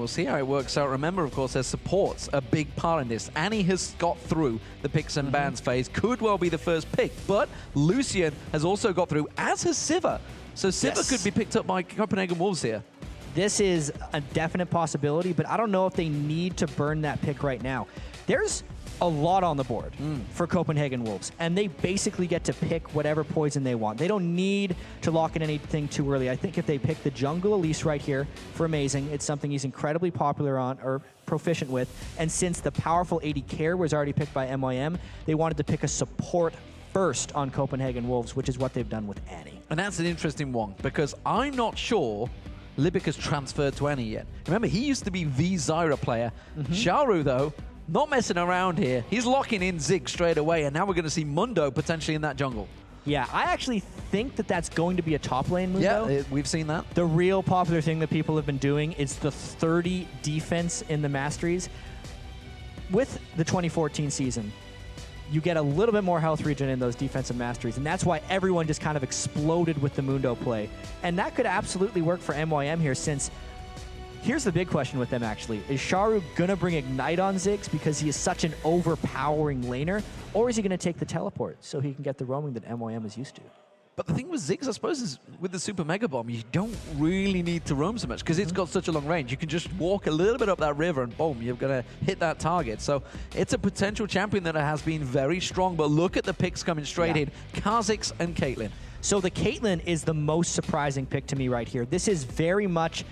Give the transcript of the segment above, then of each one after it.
we'll see how it works out. Remember, of course, their support's a big part in this. Annie has got through the picks and bans phase, could well be the first pick, but Lucian has also got through, as has Sivir. So Sivir could be picked up by Copenhagen Wolves here. This is a definite possibility, but I don't know if they need to burn that pick right now. There's a lot on the board for Copenhagen Wolves, and they basically get to pick whatever poison they want. They don't need to lock in anything too early. I think if they pick the jungle Elise right here for Amazing, it's something he's incredibly popular on, or proficient with, and since the powerful AD Care was already picked by MYM, they wanted to pick a support first on Copenhagen Wolves, which is what they've done with Annie. And that's an interesting one, because I'm not sure Libik has transferred to Annie yet. Remember, he used to be the Zyra player. Czaru, though, not messing around here. He's locking in Zig straight away, and now we're going to see Mundo potentially in that jungle. Yeah, I actually think that that's going to be a top lane Mundo. Yeah, we've seen that. The real popular thing that people have been doing is the 30 defense in the Masteries. With the 2014 season, you get a little bit more health regen in those defensive masteries, and that's why everyone just kind of exploded with the Mundo play. And that could absolutely work for MYM here, since here's the big question with them actually. Is Czaru gonna bring Ignite on Ziggs because he is such an overpowering laner, or is he gonna take the teleport so he can get the roaming that MYM is used to? But the thing with Ziggs, I suppose, is with the Super Mega Bomb, you don't really need to roam so much because it's got such a long range. You can just walk a little bit up that river and boom, you're going to hit that target. So it's a potential champion that has been very strong, but look at the picks coming straight in. Kha'Zix and Caitlyn. So the Caitlyn is the most surprising pick to me right here. This is very much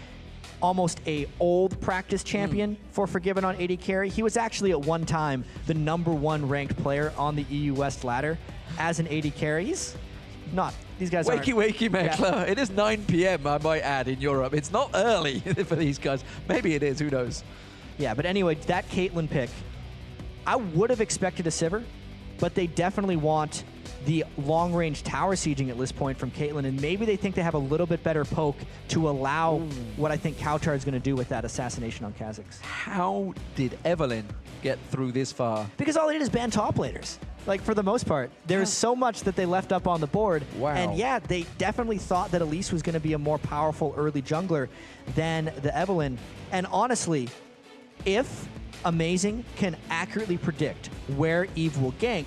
almost a old practice champion for Forgiven on AD Carry. He was actually at one time the #1 ranked player on the EU West ladder as an AD Carry. He's not. These guys aren't. Wakey, Makler. It is 9 p.m., I might add, in Europe. It's not early for these guys. Maybe it is, who knows? Yeah, but anyway, that Caitlyn pick, I would have expected a Sivir, but they definitely want the long-range tower sieging at this point from Caitlyn, and maybe they think they have a little bit better poke to allow what I think cowTard is going to do with that assassination on Kha'Zix. How did Evelyn get through this far? Because all they did is ban top laners. Like, for the most part, there's so much that they left up on the board. Wow. And yeah, they definitely thought that Elise was going to be a more powerful early jungler than the Evelyn. And honestly, if Amazing can accurately predict where Eve will gank,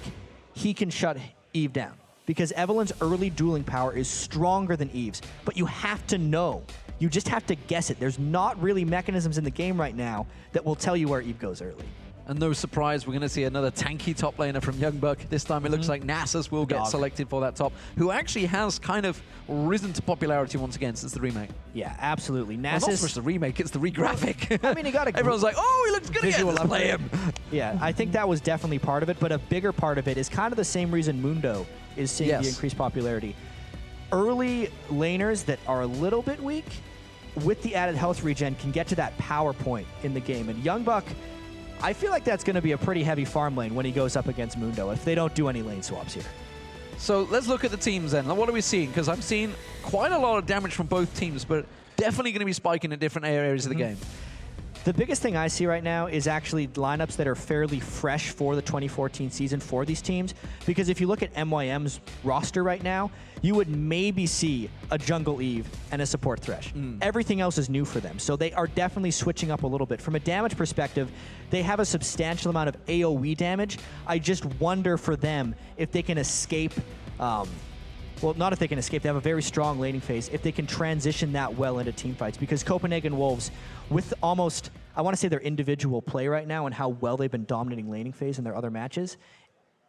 he can shut Eve down. Because Evelyn's early dueling power is stronger than Eve's. But you have to know. You just have to guess it. There's not really mechanisms in the game right now that will tell you where Eve goes early. And no surprise, we're going to see another tanky top laner from YoungBuck. This time it looks like Nasus will get selected for that top, who actually has kind of risen to popularity once again since the remake. Yeah, absolutely. Nasus... Well, not so much the remake, it's the re-graphic. I mean, he got a... Everyone's like, oh, he looks good again, let's play him. Yeah, I think that was definitely part of it, but a bigger part of it is kind of the same reason Mundo is seeing the increased popularity. Early laners that are a little bit weak, with the added health regen, can get to that power point in the game. And YoungBuck, I feel like that's going to be a pretty heavy farm lane when he goes up against Mundo, if they don't do any lane swaps here. So let's look at the teams then. What are we seeing? Because I'm seeing quite a lot of damage from both teams, but definitely going to be spiking in different areas of the game. The biggest thing I see right now is actually lineups that are fairly fresh for the 2014 season for these teams. Because if you look at MYM's roster right now, you would maybe see a Jungle Eve and a support Thresh. Everything else is new for them. So they are definitely switching up a little bit. From a damage perspective, they have a substantial amount of AoE damage. I just wonder for them if they can escape... well, not if they can escape. They have a very strong laning phase. If they can transition that well into team fights. Because Copenhagen Wolves, with almost, I want to say their individual play right now and how well they've been dominating laning phase in their other matches,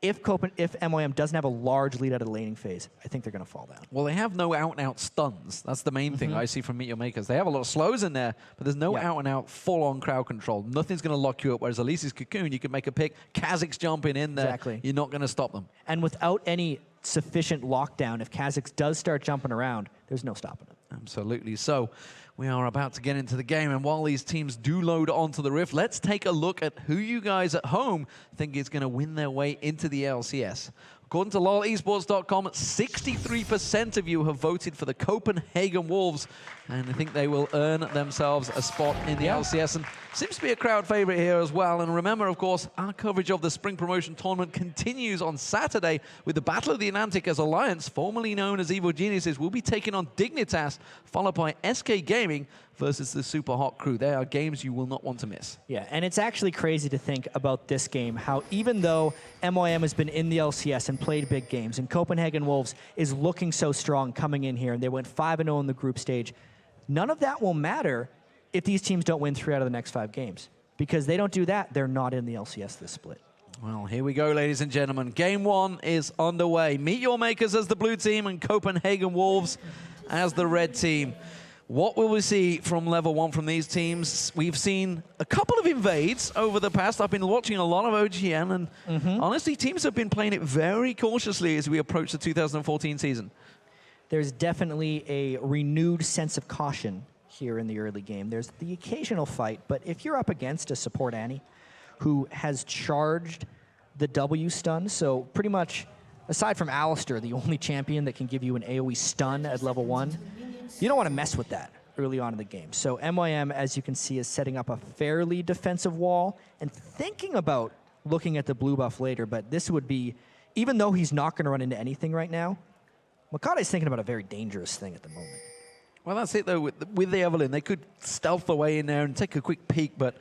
if MYM doesn't have a large lead out of the laning phase, I think they're going to fall down. Well, they have no out-and-out stuns. That's the main thing I see from Meet Your Makers. They have a lot of slows in there, but there's no out-and-out full-on crowd control. Nothing's going to lock you up, whereas Elise's Cocoon, you can make a pick. Kha'Zix jumping in there. Exactly. You're not going to stop them. And without any sufficient lockdown, if Kha'Zix does start jumping around, there's no stopping it. Absolutely. So we are about to get into the game, and while these teams do load onto the Rift, let's take a look at who you guys at home think is going to win their way into the LCS. According to lolesports.com, 63% of you have voted for the Copenhagen Wolves And I think they will earn themselves a spot in the LCS. And seems to be a crowd favorite here as well. And remember, of course, our coverage of the Spring Promotion Tournament continues on Saturday with the Battle of the Atlantic as Alliance, formerly known as Evil Geniuses, will be taking on Dignitas, followed by SK Gaming versus the Super Hot Crew. They are games you will not want to miss. Yeah, and it's actually crazy to think about this game, how even though MYM has been in the LCS and played big games, and Copenhagen Wolves is looking so strong coming in here, and they went 5-0 in the group stage, none of that will matter if these teams don't win 3 out of the next 5 games. Because they don't do that, they're not in the LCS this split. Well, here we go, ladies and gentlemen. Game 1 is underway. Meet Your Makers as the blue team and Copenhagen Wolves as the red team. What will we see from level 1 from these teams? We've seen a couple of invades over the past. I've been watching a lot of OGN, and honestly, teams have been playing it very cautiously as we approach the 2014 season. There's definitely a renewed sense of caution here in the early game. There's the occasional fight, but if you're up against a support Annie who has charged the W stun, so pretty much, aside from Alistair, the only champion that can give you an AoE stun at level 1, you don't want to mess with that early on in the game. So MYM, as you can see, is setting up a fairly defensive wall and thinking about looking at the blue buff later, but this would be, even though he's not going to run into anything right now, Mokatte is thinking about a very dangerous thing at the moment. Well, that's it, though. With the Evelyn, they could stealth away in there and take a quick peek, but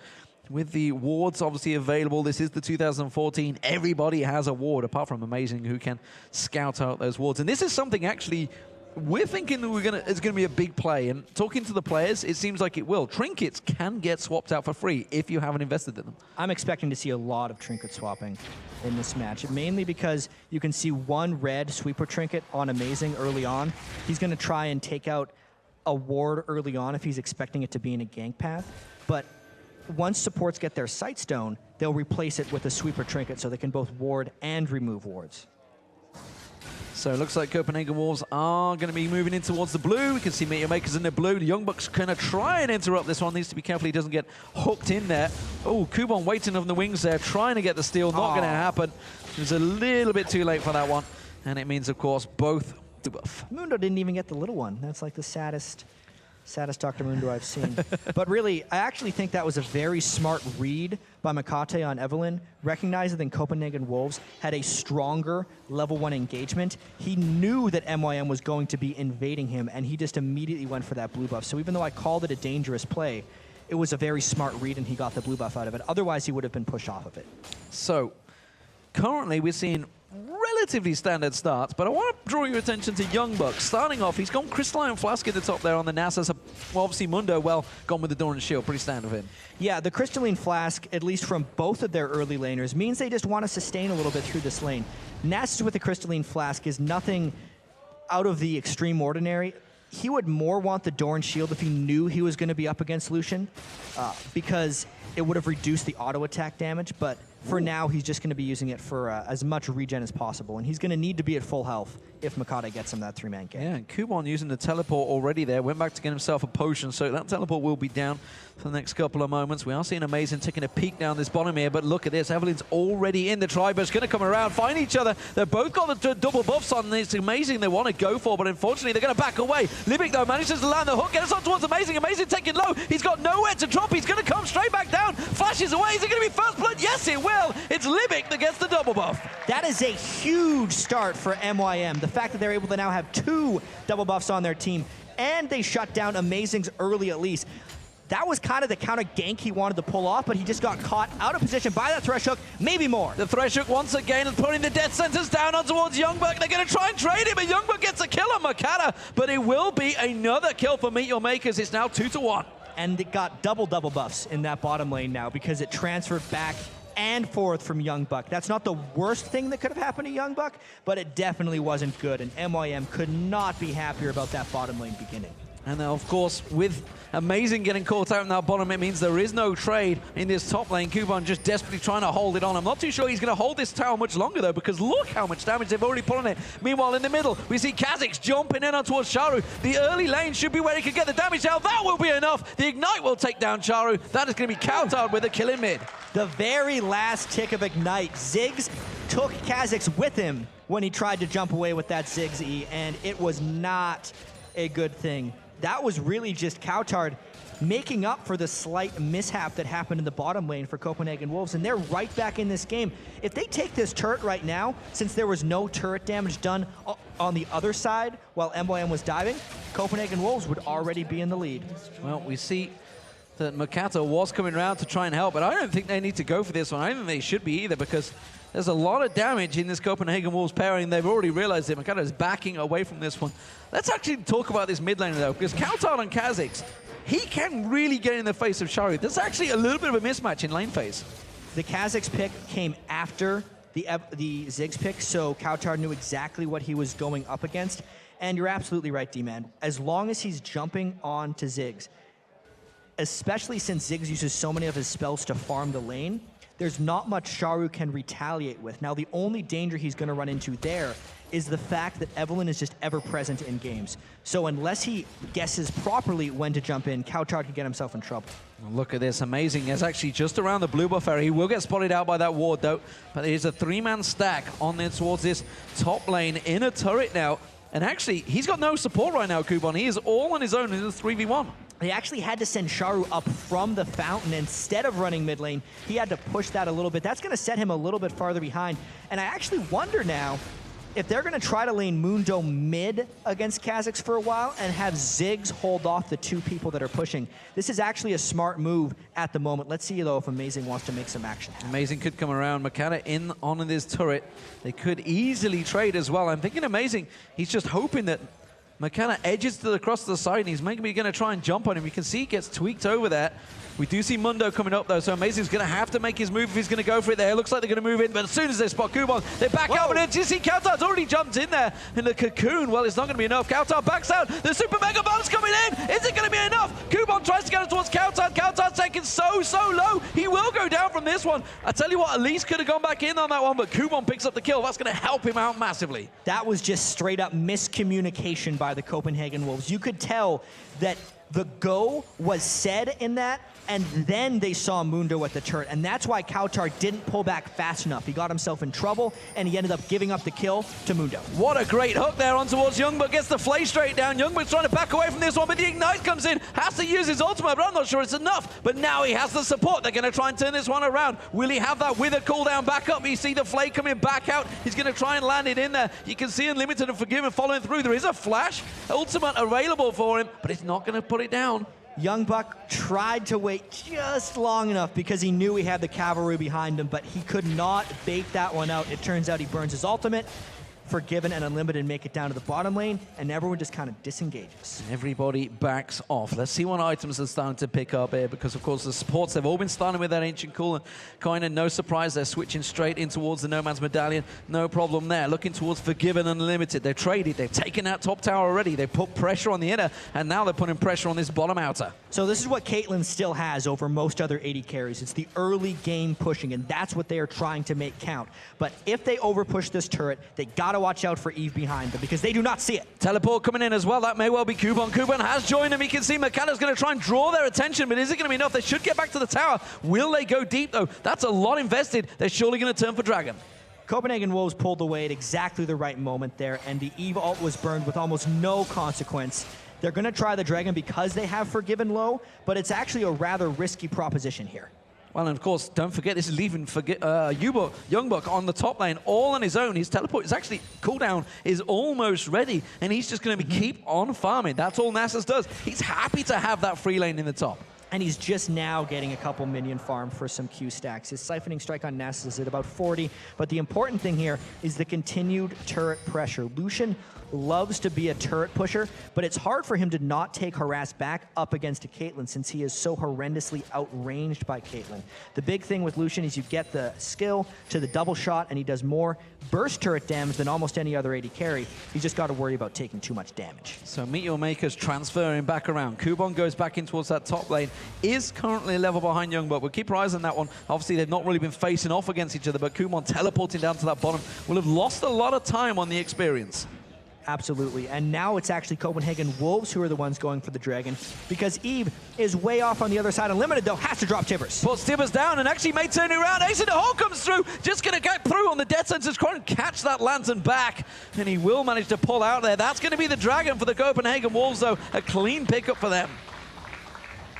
with the wards obviously available, this is the 2014. Everybody has a ward, apart from Amazing, who can scout out those wards. And this is something, actually, we're thinking that it's going to be a big play. And talking to the players, it seems like it will. Trinkets can get swapped out for free if you haven't invested in them. I'm expecting to see a lot of trinket swapping in this match, mainly because you can see one red sweeper trinket on Amazing early on. He's going to try and take out a ward early on if he's expecting it to be in a gank path. But once supports get their Sightstone, they'll replace it with a sweeper trinket so they can both ward and remove wards. So it looks like Copenhagen Wolves are going to be moving in towards the blue. We can see Meet Your Makers in the blue. The YoungBuck's going to try and interrupt this one. Needs to be careful he doesn't get hooked in there. Oh, Kubon waiting on the wings there, trying to get the steal. Not going to happen. It was a little bit too late for that one. And it means, of course, both do buff. Mundo didn't even get the little one. That's like the saddest Dr. Mundo I've seen. But really, I actually think that was a very smart read by Mokatte on Evelyn, recognizing that Copenhagen Wolves had a stronger level 1 engagement. He knew that MYM was going to be invading him, and he just immediately went for that blue buff. So even though I called it a dangerous play, it was a very smart read, and he got the blue buff out of it. Otherwise, he would have been pushed off of it. So currently, we're seeing relatively standard starts, but I want to draw your attention to YoungBuck. Starting off, he's gone Crystalline Flask at the top there on the NASA. So, well, obviously Mundo, well, gone with the Dawn and Shield. Pretty standard for him. Yeah, the Crystalline Flask, at least from both of their early laners, means they just want to sustain a little bit through this lane. Nasus with the Crystalline Flask is nothing out of the extreme ordinary. He would more want the Dorn Shield if he knew he was going to be up against Lucian, because it would have reduced the auto attack damage, but for now, he's just going to be using it for as much regen as possible, and he's going to need to be at full health if Mokatte gets him that 3-man gank. Yeah, and Kubon using the teleport already there, went back to get himself a potion, so that teleport will be down for the next couple of moments. We are seeing Amazing taking a peek down this bottom here, but look at this, Evelyn's already in the Triburst, going to come around, find each other. They've both got the double buffs on, and it's Amazing they want to go for, but unfortunately they're going to back away. Libik, though, manages to land the hook, get us on towards Amazing. Amazing taking low, he's got nowhere to drop, he's going to come straight back down, flashes away, is it going to be first blood? Yes, it will. It's Libik that gets the double buff. That is a huge start for MYM. The fact that they're able to now have 2 double buffs on their team, and they shut down Amazing's early at least. That was kind of the counter gank he wanted to pull off, but he just got caught out of position by that Thresh Hook, maybe more. The Thresh Hook once again is putting the death sentence down on towards YoungBuck. They're going to try and trade him, but YoungBuck gets a kill on Mokatte, but it will be another kill for Meet Your Makers. It's now 2-1. And it got double buffs in that bottom lane now because it transferred back and forth from YoungBuck. That's not the worst thing that could have happened to YoungBuck, but it definitely wasn't good, and MYM could not be happier about that bottom lane beginning. And now, of course, with Amazing getting caught out in that bottom, it means there is no trade in this top lane. Kubon just desperately trying to hold it on. I'm not too sure he's going to hold this tower much longer, though, because look how much damage they've already put on it. Meanwhile, in the middle, we see Kha'Zix jumping in on towards Czaru. The early lane should be where he can get the damage down. That will be enough. The Ignite will take down Czaru. That is going to be cowTard with a kill in mid. The very last tick of Ignite, Ziggs took Kha'Zix with him when he tried to jump away with that Ziggs E, and it was not a good thing. that was really just cowTard making up for the slight mishap that happened in the bottom lane for Copenhagen Wolves, and they're right back in this game. If they take this turret right now, since there was no turret damage done on the other side while MYM was diving, Copenhagen Wolves would already be in the lead. Well, we see that Mokatte was coming around to try and help, but I don't think they need to go for this one. I don't think they should be either, because there's a lot of damage in this Copenhagen Wolves pairing. They've already realized that Mokatte is backing away from this one. Let's actually talk about this mid lane, though, because cowTard on Kha'Zix, he can really get in the face of Czaru. There's actually a little bit of a mismatch in lane phase. The Kha'Zix pick came after the Ziggs pick, so cowTard knew exactly what he was going up against. And you're absolutely right, D-Man. As long as he's jumping on to Ziggs, especially since Ziggs uses so many of his spells to farm the lane, there's not much Czaru can retaliate with. Now, the only danger he's going to run into there is the fact that Evelynn is just ever present in games. So unless he guesses properly when to jump in, cowTard can get himself in trouble. Look at this, amazing. It's actually just around the blue buff area. He will get spotted out by that ward, though. But there's a three-man stack on there towards this top lane in a turret now. And actually, he's got no support right now, Kubon. He is all on his own in the 3v1. They actually had to send Czaru up from the fountain instead of running mid lane. He had to push that a little bit. That's going to set him a little bit farther behind. And I actually wonder now if they're going to try to lane Mundo mid against Kha'Zix for a while and have Ziggs hold off the two people that are pushing. This is actually a smart move at the moment. Let's see, though, if Amazing wants to make some action happen. Amazing could come around. Mokatte in on this turret. They could easily trade as well. I'm thinking Amazing, he's just hoping that Mokatte edges to the cross to the side, and he's maybe going to try and jump on him. You can see he gets tweaked over there. We do see Mundo coming up, though, so Amazing's going to have to make his move if he's going to go for it there. It looks like they're going to move in, but as soon as they spot Kubon, they back out. But you see cowTard's already jumped in there in the cocoon. Well, it's not going to be enough. cowTard backs out. The Super Mega Bomb's coming in. Is it going to be enough? Kubon tries to get it towards cowTard. cowTard's taken so low. He will go down from this one. I tell you what, Elise could have gone back in on that one, but Kubon picks up the kill. That's going to help him out massively. That was just straight up miscommunication by the Copenhagen Wolves. You could tell that the go was said in that, and then they saw Mundo at the turret, and that's why cowTard didn't pull back fast enough. He got himself in trouble, and he ended up giving up the kill to Mundo. What a great hook there on towards YoungBuck. Gets the flay straight down. YoungBuck's trying to back away from this one, but the Ignite comes in. Has to use his ultimate, but I'm not sure it's enough. But now he has the support. They're going to try and turn this one around. Will he have that Wither cooldown back up? You see the flay coming back out. He's going to try and land it in there. You can see Unlimited and Forgiven following through. There is a flash ultimate available for him, but it's not going to put it down. YoungBuck tried to wait just long enough because he knew he had the cavalry behind him, but he could not bait that one out. It turns out he burns his ultimate. Forgiven and Unlimited make it down to the bottom lane, and everyone just kind of disengages. Everybody backs off. Let's see what items are starting to pick up here, because of course the supports, they've all been starting with that Ancient Cool, and kind of no surprise, they're switching straight in towards the Nomad's Medallion. No problem there. Looking towards Forgiven and Unlimited. They've traded, they've taken that top tower already. They put pressure on the inner, and now they're putting pressure on this bottom outer. So this is what Caitlyn still has over most other AD carries. It's the early game pushing, and that's what they are trying to make count. But if they overpush this turret, they gotta watch out for Eve behind them, because they do not see it. Teleport coming in as well. That may well be Kubon. Kubon has joined him. You can see Mokatte's going to try and draw their attention, but is it going to be enough? They should get back to the tower. Will they go deep, though? That's a lot invested. They're surely going to turn for Dragon. Copenhagen Wolves pulled away at exactly the right moment there, and the Eve ult was burned with almost no consequence. They're going to try the Dragon because they have Forgiven low, but it's actually a rather risky proposition here. Well, and of course, don't forget, this is leaving YoungBuck on the top lane all on his own. His teleport is actually, cooldown is almost ready, and he's just going to keep on farming. That's all Nasus does. He's happy to have that free lane in the top. And he's just now getting a couple minion farm for some Q stacks. His siphoning strike on Nasus is at about 40, but the important thing here is the continued turret pressure. Lucian loves to be a turret pusher, but it's hard for him to not take harass back up against a Caitlyn, since he is so horrendously outranged by Caitlyn. The big thing with Lucian is you get the skill to the double shot, and he does more burst turret damage than almost any other AD carry. You just got to worry about taking too much damage. So Meet Your Makers transferring back around. Kubon goes back in towards that top lane, is currently a level behind YoungBuck. We'll keep our eyes on that one. Obviously, they've not really been facing off against each other, but Kubon teleporting down to that bottom will have lost a lot of time on the experience. Absolutely. And now it's actually Copenhagen Wolves who are the ones going for the Dragon, because Eve is way off on the other side. Unlimited, though, has to drop Tibbers. Puts Tibbers down and actually may turn it around. Ace in the hole comes through. Just going to get through on the death sentence. Try and catch that lantern back. And he will manage to pull out there. That's going to be the Dragon for the Copenhagen Wolves, though. A clean pickup for them.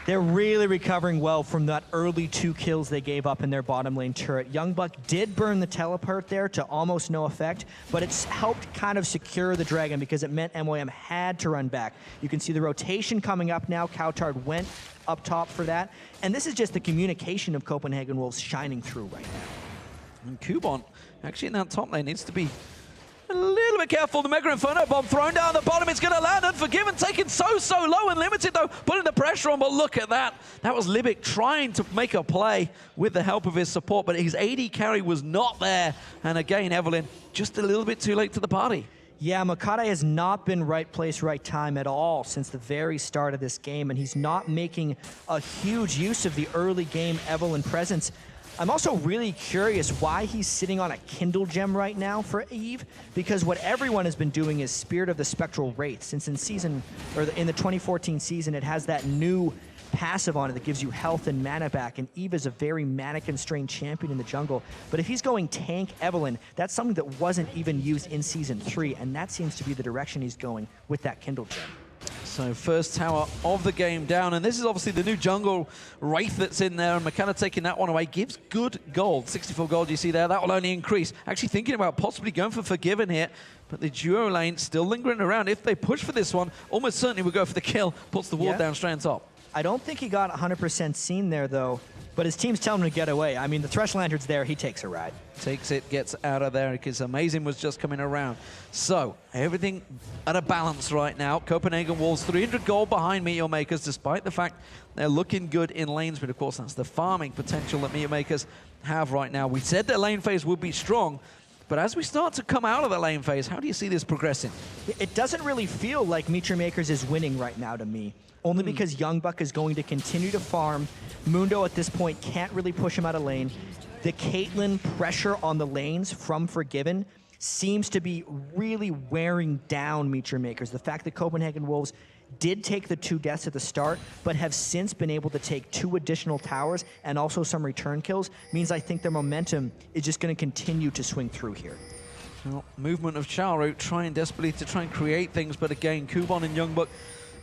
They're really recovering well from that early 2 kills they gave up in their bottom lane turret. YoungBuck did burn the teleport there to almost no effect, but it's helped kind of secure the Dragon because it meant MOM had to run back. You can see the rotation coming up now. cowTard went up top for that. And this is just the communication of Copenhagen Wolves shining through right now. And Kubon, actually in that top lane, needs to be a little bit careful. The Mega Inferno Bomb thrown down the bottom. It's going to land. Unforgiven taken so low and limited, though, putting the pressure on. But look at that. That was Libik trying to make a play with the help of his support, but his AD carry was not there. And again, Evelyn, just a little bit too late to the party. Yeah, Mokatte has not been right place, right time at all since the very start of this game, and he's not making a huge use of the early game Evelyn presence. I'm also really curious why he's sitting on a Kindle gem right now for Eve, because what everyone has been doing is Spirit of the Spectral Wraith. Since in the 2014 season, it has that new passive on it that gives you health and mana back, and Eve is a very mana-constrained champion in the jungle. But if he's going tank Evelyn, that's something that wasn't even used in Season 3, and that seems to be the direction he's going with that Kindle gem. So first tower of the game down, and this is obviously the new jungle Wraith that's in there, and Mokatte taking that one away gives good gold. 64 gold you see there, that will only increase. Actually thinking about possibly going for Forgiven here, but the duo lane still lingering around. If they push for this one, almost certainly will go for the kill, puts the ward down straight on top. I don't think he got 100% seen there, though, but his team's telling him to get away. I mean, the Thresh Lantern's there, he takes a ride. Takes it, gets out of there, because Amazing was just coming around. So, everything at a balance right now. Copenhagen Wolves, 300 gold behind Meteor Makers, despite the fact they're looking good in lanes, but of course that's the farming potential that Meteor Makers have right now. We said their lane phase would be strong, but as we start to come out of the lane phase, how do you see this progressing? It doesn't really feel like Meteor Makers is winning right now to me. Only because YoungBuck is going to continue to farm. Mundo at this point can't really push him out of lane. The Caitlyn pressure on the lanes from Forgiven seems to be really wearing down Meteor Makers. The fact that Copenhagen Wolves did take the 2 deaths at the start, but have since been able to take 2 additional towers and also some return kills, means I think their momentum is just going to continue to swing through here. Well, movement of Czaru trying desperately to try and create things, but again, Kubon and YoungBuck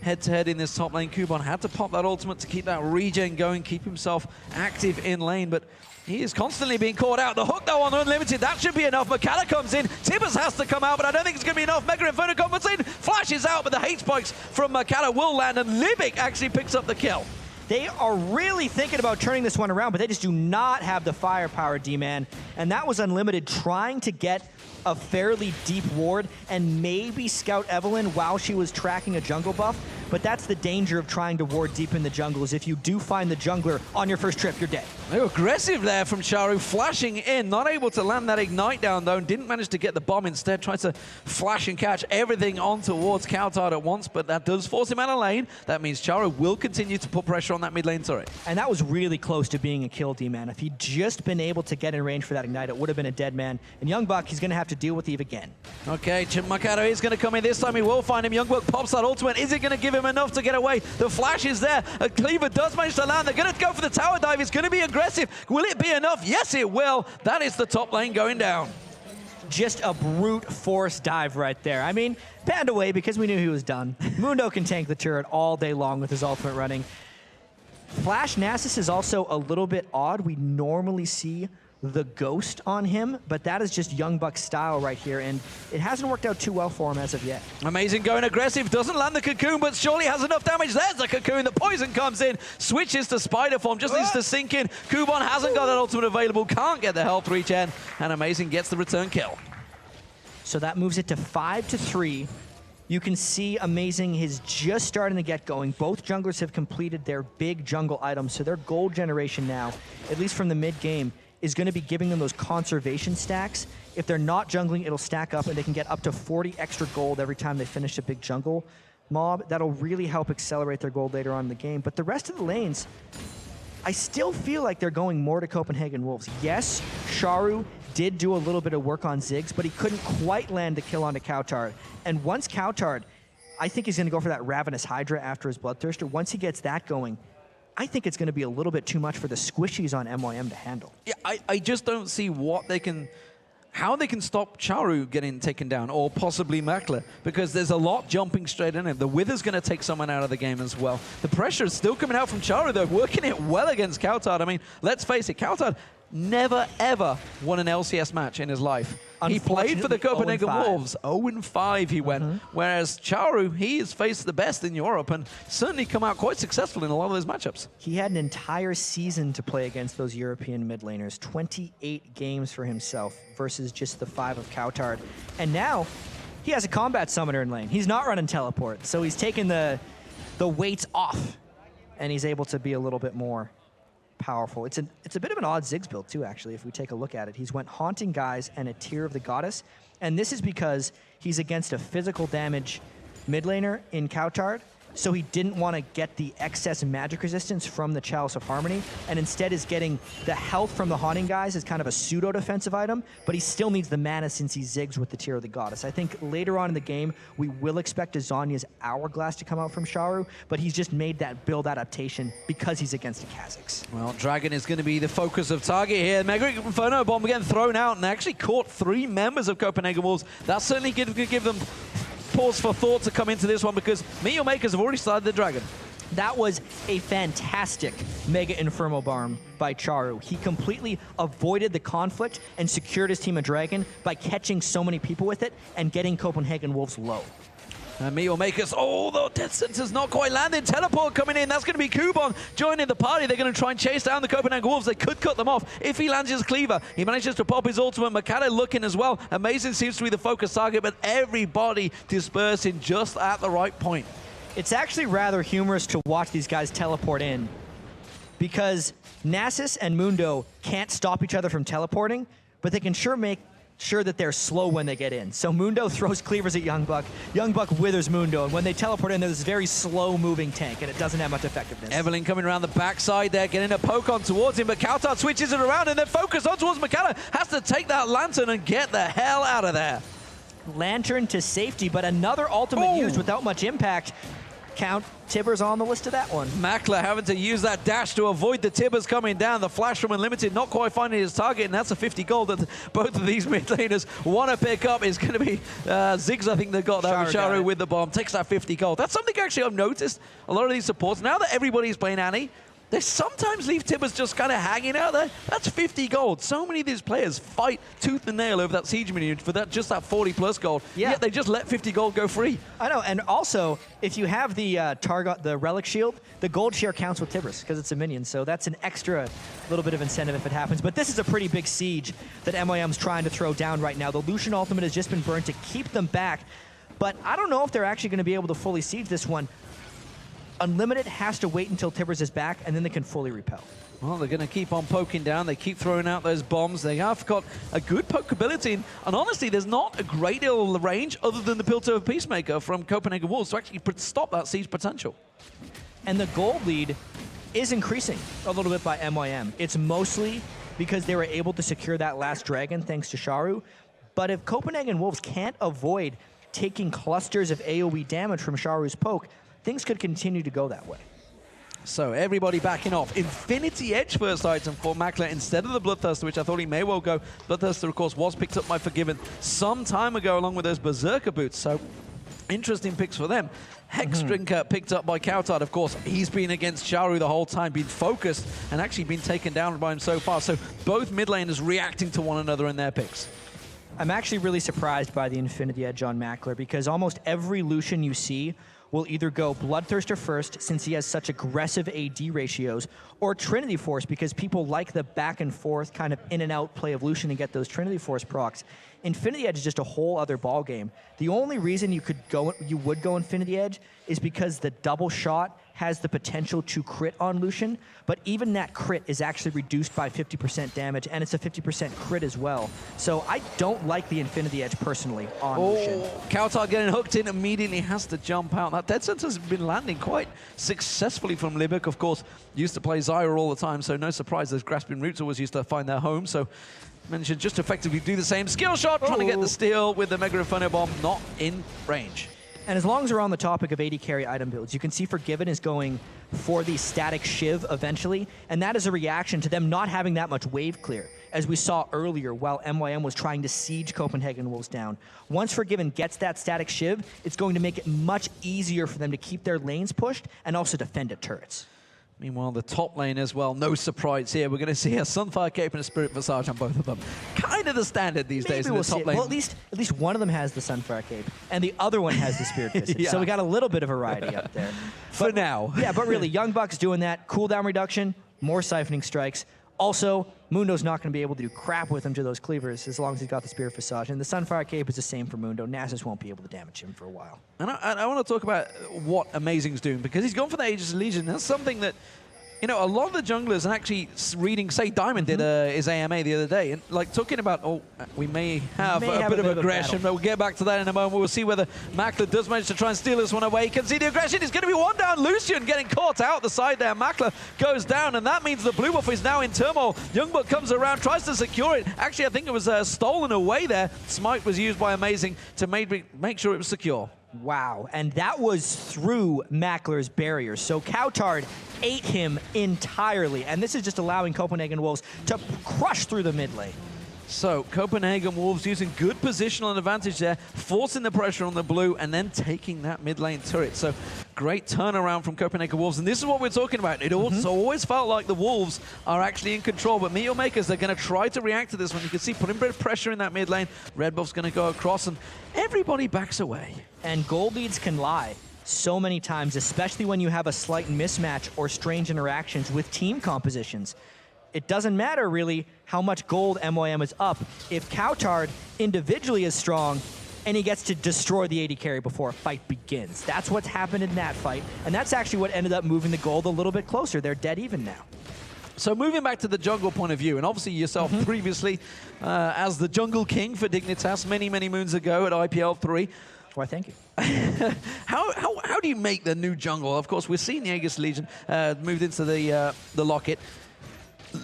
head-to-head in this top lane. Kubon had to pop that ultimate to keep that regen going, keep himself active in lane, but he is constantly being caught out. The hook, though, on Unlimited, that should be enough. Mokatte comes in, Tibbers has to come out, but I don't think it's going to be enough. Mega Inferno comes in, flashes out, but the hate spikes from Mokatte will land, and Libik actually picks up the kill. They are really thinking about turning this one around, but they just do not have the firepower, D-Man. And that was Unlimited trying to get a fairly deep ward and maybe scout Evelyn while she was tracking a jungle buff. But that's the danger of trying to ward deep in the jungle, is if you do find the jungler on your first trip, you're dead. They were aggressive there from Czaru, flashing in, not able to land that ignite down though, and didn't manage to get the bomb. Instead tried to flash and catch everything on towards cowTard at once, but that does force him out of lane. That means Czaru will continue to put pressure on that mid lane turret. And that was really close to being a kill, D-Man. If he'd just been able to get in range for that ignite, it would have been a dead man. And YoungBuck, he's going to have to deal with Eve again. Okay, Mokatte is going to come in this time. He will find him. YoungBuck pops that ultimate. Is it going to give him enough to get away? The flash is there. A cleaver does manage to land. They're going to go for the tower dive. It's going to be aggressive. Will it be enough? Yes, it will. That is the top lane going down. Just a brute force dive right there. I mean, panned away because we knew he was done. Mundo can tank the turret all day long with his ultimate running. Flash Nasus is also a little bit odd. We normally see the ghost on him, but that is just YoungBuck's style right here, and it hasn't worked out too well for him as of yet. Amazing going aggressive, doesn't land the cocoon, but surely has enough damage. There's the cocoon, the poison comes in, switches to spider form, just needs to sink in. Kubon hasn't got that ultimate available, can't get the health regen, and Amazing gets the return kill. So that moves it to 5-3. You can see Amazing is just starting to get going. Both junglers have completed their big jungle items, so their gold generation now, at least from the mid-game, is going to be giving them those conservation stacks. If they're not jungling, it'll stack up and they can get up to 40 extra gold every time they finish a big jungle mob. That'll really help accelerate their gold later on in the game. But the rest of the lanes, I still feel like they're going more to Copenhagen Wolves. Yes, Czaru did do a little bit of work on Ziggs, but he couldn't quite land the kill onto cowTard. And once cowTard, I think he's going to go for that Ravenous Hydra after his Bloodthirster. Once he gets that going, I think it's going to be a little bit too much for the squishies on MYM to handle. Yeah, I just don't see how they can stop Czaru getting taken down, or possibly Makler, because there's a lot jumping straight in it. The Wither's going to take someone out of the game as well. The pressure is still coming out from Czaru, though, working it well against cowTard. I mean, let's face it, cowTard never, ever won an LCS match in his life. He played for the Copenhagen Wolves. 0-5 he went. Whereas Czaru, he has faced the best in Europe and certainly come out quite successful in a lot of those matchups. He had an entire season to play against those European mid laners. 28 games for himself versus just the 5 of cowTard. And now, he has a combat summoner in lane. He's not running teleport, so he's taken the weights off, and he's able to be a little bit more powerful. It's a bit of an odd Ziggs build too, actually, if we take a look at it. He's went Haunting Guise and a Tear of the Goddess, and this is because he's against a physical damage mid laner in cowTard, so he didn't want to get the excess magic resistance from the Chalice of Harmony, and instead is getting the health from the Haunting Guise as kind of a pseudo-defensive item, but he still needs the mana since he zigs with the Tear of the Goddess. I think later on in the game, we will expect a Zhonya's Hourglass to come out from Czaru, but he's just made that build adaptation because he's against the Kha'Zix. Well, Dragon is going to be the focus of target here. Mega Inferno Bomb again thrown out, and they actually caught 3 members of Copenhagen Wolves. That's certainly going to give them pause for thought to come into this one, because Meteor Makers have already started the Dragon. That was a fantastic Mega Inferno Bomb by Czaru. He completely avoided the conflict and secured his team a Dragon by catching so many people with it and getting Copenhagen Wolves low. Meteor Makers, oh, the Death Sentence's not quite landed. Teleport coming in, that's going to be Kubon joining the party. They're going to try and chase down the Copenhagen Wolves. They could cut them off if he lands his Cleaver. He manages to pop his ultimate. Mokatte looking as well. Amazing seems to be the focus target, but everybody dispersing just at the right point. It's actually rather humorous to watch these guys teleport in, because Nasus and Mundo can't stop each other from teleporting, but they can sure make sure that they're slow when they get in. So Mundo throws cleavers at YoungBuck. YoungBuck withers Mundo, and when they teleport in, there's this very slow-moving tank, and it doesn't have much effectiveness. Evelyn coming around the backside there, getting a poke on towards him, but cowTard switches it around, and then focus on towards Mokatte. Has to take that Lantern and get the hell out of there. Lantern to safety, but another ultimate used without much impact. Count Tibbers on the list of that one. Makler having to use that dash to avoid the Tibbers coming down. The flash from Unlimited not quite finding his target, and that's a 50 gold that both of these mid laners want to pick up. Is going to be Ziggs, I think, that got that with Czaru with the bomb. Takes that 50 gold. That's something actually I've noticed. A lot of these supports, now that everybody's playing Annie, they sometimes leave Tibbers just kind of hanging out there. That's 50 gold. So many of these players fight tooth and nail over that siege minion for that just that 40+ gold. Yeah. Yet they just let 50 gold go free. I know, and also, if you have the target, the relic shield, the gold share counts with Tibbers because it's a minion, so that's an extra little bit of incentive if it happens. But this is a pretty big siege that MYM's trying to throw down right now. The Lucian ultimate has just been burned to keep them back, but I don't know if they're actually going to be able to fully siege this one. Unlimited has to wait until Tibbers is back, and then they can fully repel. Well, they're going to keep on poking down. They keep throwing out those bombs. They have got a good poke ability. And honestly, there's not a great deal of range other than the Piltover Peacemaker from Copenhagen Wolves to actually stop that siege potential. And the gold lead is increasing a little bit by MYM. It's mostly because they were able to secure that last dragon thanks to Czaru. But if Copenhagen Wolves can't avoid taking clusters of AoE damage from Czaru's poke, things could continue to go that way. So everybody backing off. Infinity Edge first item for Makler instead of the Bloodthirster, which I thought he may well go. Bloodthirster, of course, was picked up by Forgiven some time ago along with those Berserker boots. So interesting picks for them. Hex Drinker picked up by cowTard, of course. He's been against Czaru the whole time, been focused, and actually been taken down by him so far. So both mid laners reacting to one another in their picks. I'm actually really surprised by the Infinity Edge on Makler, because almost every Lucian you see will either go Bloodthirster first, since he has such aggressive AD ratios, or Trinity Force, because people like the back and forth kind of in and out play of Lucian and get those Trinity Force procs. Infinity Edge is just a whole other ball game. The only reason you would go Infinity Edge is because the double shot has the potential to crit on Lucian, but even that crit is actually reduced by 50% damage, and it's a 50% crit as well. So I don't like the Infinity Edge personally on Lucian. cowTard getting hooked in immediately, has to jump out. That dead center's been landing quite successfully from Libik. Of course, used to play Czaru all the time, so no surprise those grasping roots always used to find their home. So managed to just effectively do the same. Skill shot, trying to get the steal with the Mega Inferno Bomb, not in range. And as long as we're on the topic of AD carry item builds, you can see Forgiven is going for the static Shiv eventually, and that is a reaction to them not having that much wave clear, as we saw earlier while MYM was trying to siege Copenhagen Wolves down. Once Forgiven gets that static Shiv, it's going to make it much easier for them to keep their lanes pushed and also defend at turrets. Meanwhile, the top lane as well, no surprise here. We're going to see a Sunfire Cape and a Spirit Visage on both of them. Kind of the standard these days in the top lane. Well, at least one of them has the Sunfire Cape, and the other one has the Spirit Visage. Yeah. So we got a little bit of variety up there. For now. Yeah, but really, YoungBuck's doing that. Cooldown reduction, more siphoning strikes. Also, Mundo's not going to be able to do crap with him to those cleavers as long as he's got the Spirit Visage. And the Sunfire Cape is the same for Mundo. Nasus won't be able to damage him for a while. And I want to talk about what Amazing's doing, because he's gone for the Aegis Legion. That's something that, you know, a lot of the junglers, and actually reading, say, Diamond did his AMA the other day, and like talking about, we may have a bit of aggression, but we'll get back to that in a moment. We'll see whether Makler does manage to try and steal this one away. You can see the aggression is going to be one down. Lucian getting caught out the side there. Makler goes down, and that means the blue buff is now in turmoil. YoungBuck comes around, tries to secure it. Actually, I think it was stolen away there. Smite was used by Amazing to make sure it was secure. Wow, and that was through Makler's barriers. So cowTard ate him entirely, and this is just allowing Copenhagen Wolves to crush through the mid lane. So Copenhagen Wolves using good positional advantage there, forcing the pressure on the blue, and then taking that mid lane turret. So great turnaround from Copenhagen Wolves, and this is what we're talking about. It also always felt like the Wolves are actually in control, but Meteor Makers, they're going to try to react to this one. You can see putting a bit of pressure in that mid lane. Red buff's going to go across, and everybody backs away. And gold leads can lie so many times, especially when you have a slight mismatch or strange interactions with team compositions. It doesn't matter really how much gold MYM is up if cowTard individually is strong and he gets to destroy the AD carry before a fight begins. That's what's happened in that fight, and that's actually what ended up moving the gold a little bit closer. They're dead even now. So moving back to the jungle point of view, and obviously yourself previously as the jungle king for Dignitas many, many moons ago at IPL 3. Why, thank you. How do you make the new jungle? Of course, we're seeing the Aegis Legion moved into the Locket.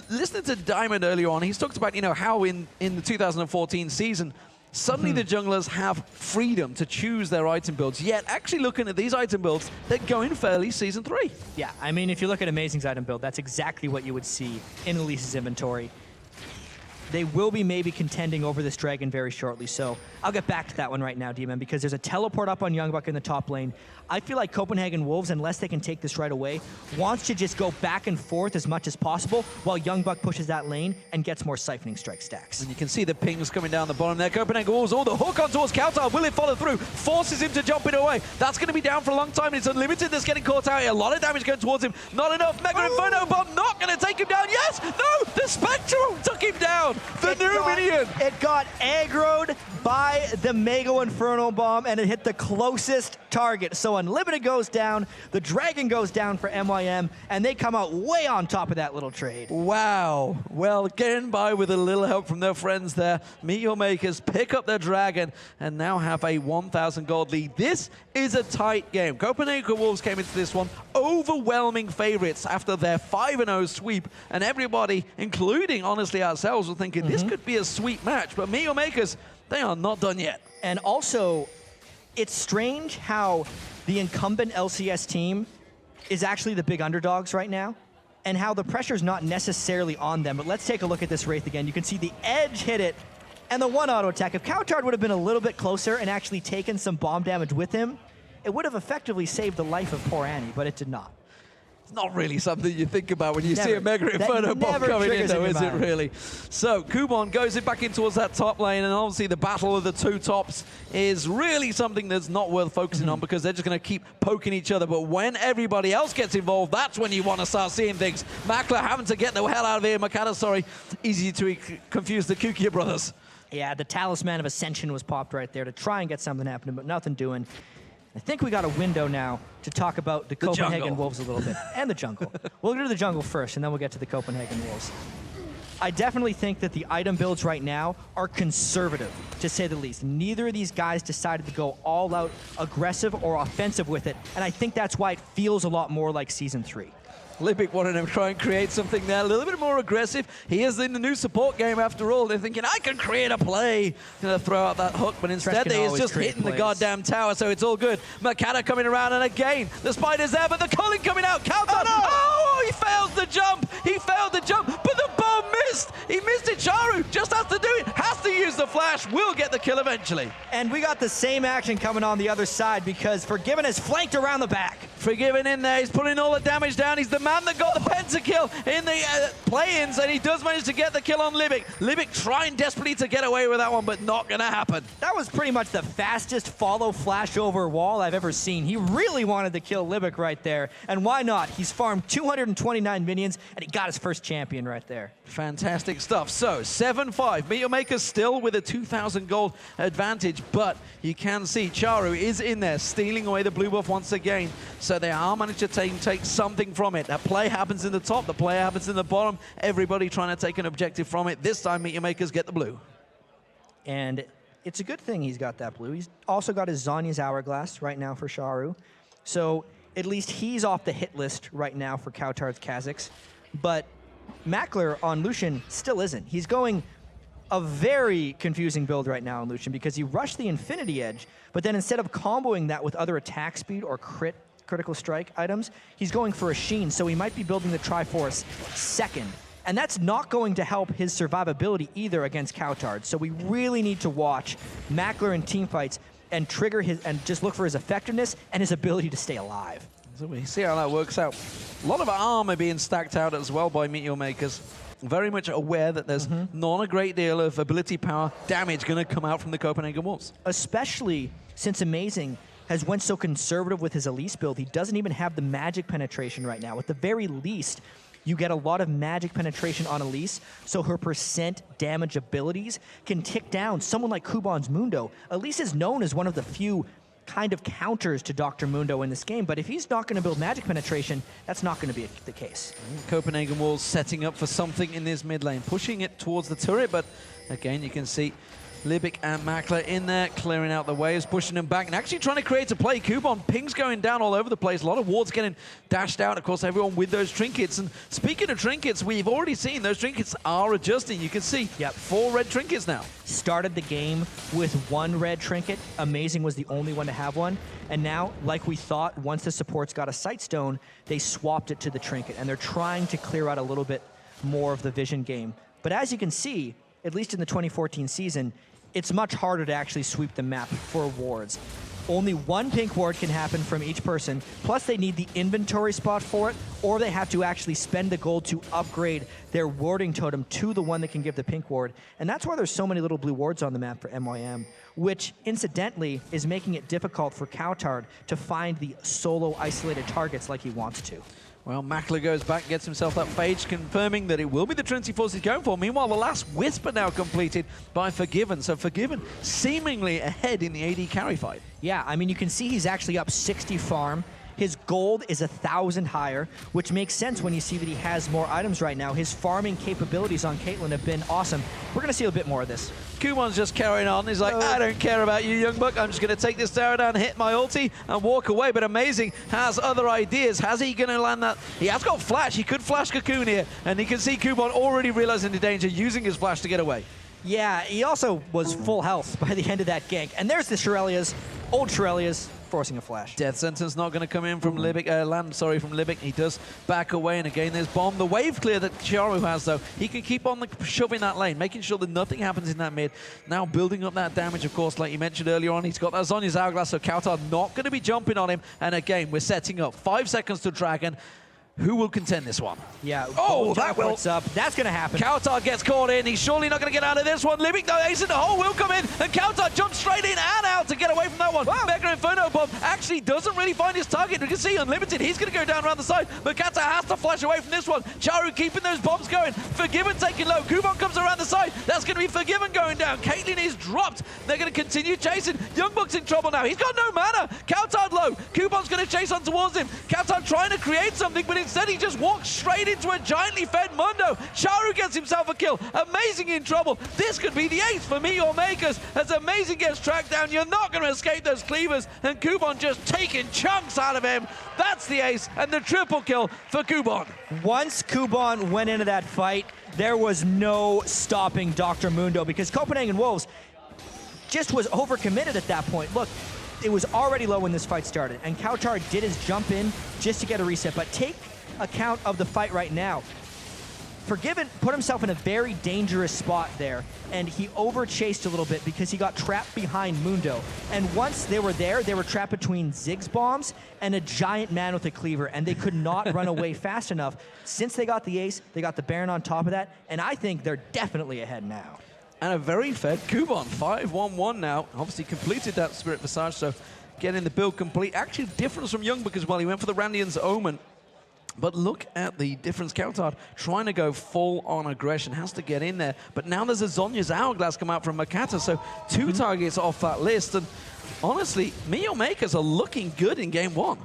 Listening to Diamond earlier on, he's talked about, you know, how in the 2014 season, suddenly the junglers have freedom to choose their item builds. Yet, actually looking at these item builds, they're going fairly Season 3. Yeah, I mean, if you look at Amazing's item build, that's exactly what you would see in Elise's inventory. They will be maybe contending over this dragon very shortly, so I'll get back to that one right now, D-Man, because there's a teleport up on YoungBuck in the top lane. I feel like Copenhagen Wolves, unless they can take this right away, wants to just go back and forth as much as possible while YoungBuck pushes that lane and gets more siphoning strike stacks. And you can see the pings coming down the bottom there. Copenhagen Wolves, the hook on towards cowTard. Will it follow through? Forces him to jump it away. That's going to be down for a long time. It's Unlimited that's getting caught out here. A lot of damage going towards him. Not enough. Mega Inferno Bomb not going to take him down. Yes! No! The Spectrum took him down. The new minion. It got aggroed by the Mega Inferno Bomb, and it hit the closest target. So Unlimited goes down, the Dragon goes down for MYM, and they come out way on top of that little trade. Wow. Well, getting by with a little help from their friends there. Meteor Makers pick up their Dragon and now have a 1,000 gold lead. This is a tight game. Copenhagen Wolves came into this one overwhelming favorites after their 5-0 sweep, and everybody, including, honestly, ourselves, were thinking this could be a sweet match, but Meteor Makers, they are not done yet. And also, it's strange how the incumbent LCS team is actually the big underdogs right now, and how the pressure's not necessarily on them. But let's take a look at this Wraith again. You can see the edge hit it, and the one auto attack. If cowTard would have been a little bit closer and actually taken some bomb damage with him, it would have effectively saved the life of poor Annie, but it did not. It's not really something you think about when you see a Mega Inferno bomb coming in, though, is it really? So Kubon goes it back in towards that top lane, and obviously the battle of the two tops is really something that's not worth focusing on, because they're just going to keep poking each other. But when everybody else gets involved, that's when you want to start seeing things. Makler having to get the hell out of here. Mokatte, sorry, easy to confuse the Kukia brothers. Yeah, the Talisman of Ascension was popped right there to try and get something happening, but nothing doing. I think we got a window now to talk about the Copenhagen jungle. Wolves a little bit, and the jungle. We'll go to the jungle first, and then we'll get to the Copenhagen Wolves. I definitely think that the item builds right now are conservative, to say the least. Neither of these guys decided to go all out aggressive or offensive with it, and I think that's why it feels a lot more like Season 3. Libik wanted to try and create something there, a little bit more aggressive. He is in the new support game after all. They're thinking, I can create a play to throw out that hook, but instead he is just hitting the goddamn tower, so it's all good. Mokatte coming around, and again, the spider's there, but the calling coming out. cowTard, oh, he fails the jump. He failed the jump, but the bomb missed. He missed it. Czaru just has to do it, has to use the flash, will get the kill eventually. And we got the same action coming on the other side because Forgiven is flanked around the back. Forgiven in there, he's putting all the damage down. He's the man that got the pentakill in the play-ins, and he does manage to get the kill on Libik. Libik trying desperately to get away with that one, but not gonna happen. That was pretty much the fastest follow flash over wall I've ever seen. He really wanted to kill Libik right there, and why not? He's farmed 229 minions, and he got his first champion right there. Fantastic stuff. So, 7-5. Meteor Maker still with a 2,000 gold advantage, but you can see Czaru is in there, stealing away the blue buff once again. So they are managed to take something from it. That play happens in the top, the play happens in the bottom. Everybody trying to take an objective from it. This time, Meteor Makers get the blue. And it's a good thing he's got that blue. He's also got his Zhonya's Hourglass right now for Czaru. So at least he's off the hit list right now for cowTard's Kazakhs. But Makler on Lucian still isn't. He's going a very confusing build right now on Lucian because he rushed the Infinity Edge, but then instead of comboing that with other attack speed or critical strike items, he's going for a Sheen, so he might be building the Triforce second. And that's not going to help his survivability either against cowTard. So we really need to watch Makler in teamfights and trigger his, and just look for his effectiveness and his ability to stay alive. So we see how that works out. A lot of armor being stacked out as well by Meteor Makers. Very much aware that there's not a great deal of ability power damage going to come out from the Copenhagen Wolves. Especially since Amazing has went so conservative with his Elise build. He doesn't even have the magic penetration right now. At the very least, you get a lot of magic penetration on Elise, so her percent damage abilities can tick down. Someone like Kubon's Mundo. Elise is known as one of the few kind of counters to Dr. Mundo in this game, but if he's not going to build magic penetration, that's not going to be the case. Copenhagen Wolves setting up for something in this mid lane, pushing it towards the turret, but again, you can see Libik and Makler in there, clearing out the waves, pushing them back, and actually trying to create a play. Kubon, pings going down all over the place. A lot of wards getting dashed out. Of course, everyone with those trinkets. And speaking of trinkets, we've already seen those trinkets are adjusting. You can see 4 red trinkets now. Started the game with 1 red trinket. Amazing was the only one to have one. And now, like we thought, once the supports got a Sightstone, they swapped it to the trinket. And they're trying to clear out a little bit more of the vision game. But as you can see, at least in the 2014 season, it's much harder to actually sweep the map for wards. Only 1 pink ward can happen from each person, plus they need the inventory spot for it, or they have to actually spend the gold to upgrade their warding totem to the one that can give the pink ward. And that's why there's so many little blue wards on the map for MYM, which incidentally is making it difficult for cowTard to find the solo isolated targets like he wants to. Well, Makler goes back, gets himself that phage, confirming that it will be the Trinity Force he's going for. Meanwhile, the last Whisper now completed by Forgiven. So Forgiven seemingly ahead in the AD carry fight. Yeah, I mean, you can see he's actually up 60 farm. His gold is 1,000 higher, which makes sense when you see that he has more items right now. His farming capabilities on Caitlyn have been awesome. We're going to see a bit more of this. Kubon's just carrying on. He's like, I don't care about you, YoungBuck. I'm just going to take this tower down, hit my ulti, and walk away. But Amazing has other ideas. How's he going to land that? He has got flash. He could flash Cocoon here. And you can see Kubon already realizing the danger, using his flash to get away. Yeah, he also was full health by the end of that gank. And there's the Shirelias, old Shirelias, forcing a flash. Death sentence not going to come in from Libik, from Libik. He does back away, and again there's bomb. The wave clear that Czaru has, though, he can keep on shoving that lane, making sure that nothing happens in that mid. Now building up that damage, of course, like you mentioned earlier on. He's got that Zhonya's Hourglass, so cowTard not going to be jumping on him. And again, we're setting up 5 seconds to Dragon. Who will contend this one? Yeah. Oh, that will. Up. That's going to happen. cowTard gets caught in. He's surely not going to get out of this one. Libik, though, ace in the hole will come in, and cowTard jumps straight in and out to get away from that one. Wow. Mega Inferno Bomb actually doesn't really find his target. You can see Unlimited, he's going to go down around the side. Mokatte has to flash away from this one. Czaru keeping those bombs going. Forgiven taking low. Kubon comes around the side. That's going to be Forgiven going down. Caitlyn is dropped. They're going to continue chasing. YoungBuck's in trouble now. He's got no mana. cowTard low. Kubon's going to chase on towards him. cowTard trying to create something, but instead he just walks straight into a giantly fed Mundo. Czaru gets himself a kill. Amazing in trouble. This could be the ace for Makers as Amazing gets tracked down. You're not going to escape those cleavers, and Kubon just taking chunks out of him. That's the ace and the triple kill for Kubon. Once Kubon went into that fight, there was no stopping Dr. Mundo because Copenhagen Wolves just was overcommitted at that point. Look, it was already low when this fight started, and cowTard did his jump in just to get a reset, but take account of the fight right now. Forgiven put himself in a very dangerous spot there, and he over-chased a little bit because he got trapped behind Mundo. And once they were there, they were trapped between Ziggs bombs and a giant man with a cleaver, and they could not run away fast enough. Since they got the ace, they got the Baron on top of that, and I think they're definitely ahead now. And a very fed Kubon, 5-1-1 now. Obviously completed that Spirit Visage, so getting the build complete. Actually difference from YoungBuck as well. He went for the Randian's Omen. But look at the difference. cowTard trying to go full-on aggression, has to get in there. But now there's a Zhonya's Hourglass come out from Mokatte, so two targets off that list. And honestly, Makers are looking good in game one.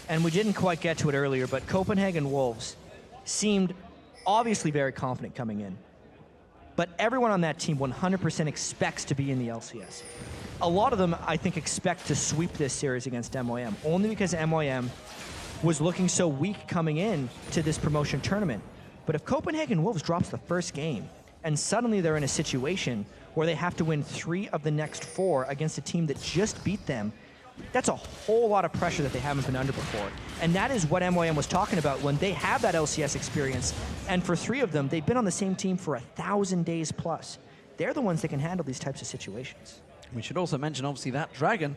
And we didn't quite get to it earlier, but Copenhagen Wolves seemed obviously very confident coming in. But everyone on that team 100% expects to be in the LCS. A lot of them, I think, expect to sweep this series against MOM, only because MOM was looking so weak coming in to this promotion tournament. But if Copenhagen Wolves drops the first game, and suddenly they're in a situation where they have to win 3 of the next 4 against a team that just beat them, that's a whole lot of pressure that they haven't been under before. And that is what MOM was talking about when they have that LCS experience. And for 3 of them, they've been on the same team for 1,000 days plus. They're the ones that can handle these types of situations. We should also mention, obviously, that Dragon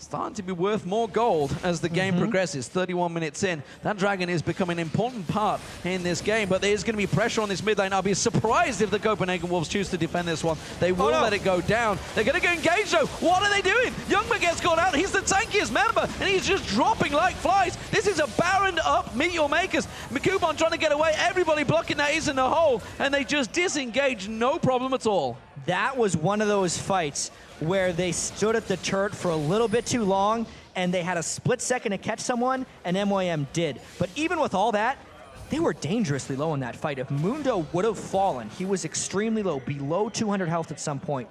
starting to be worth more gold as the game progresses. 31 minutes in, that Dragon is becoming an important part in this game, but there is going to be pressure on this mid lane. I'll be surprised if the Copenhagen Wolves choose to defend this one. They will let it go down. They're going to go engage though. What are they doing? YoungBuck gets caught out. He's the tankiest member, and he's just dropping like flies. This is a Baron up Makers. Kubon trying to get away. Everybody blocking that is in the hole, and they just disengage, no problem at all. That was one of those fights where they stood at the turret for a little bit too long, and they had a split second to catch someone, and MOM did. But even with all that, they were dangerously low in that fight. If Mundo would have fallen, he was extremely low, below 200 health at some point.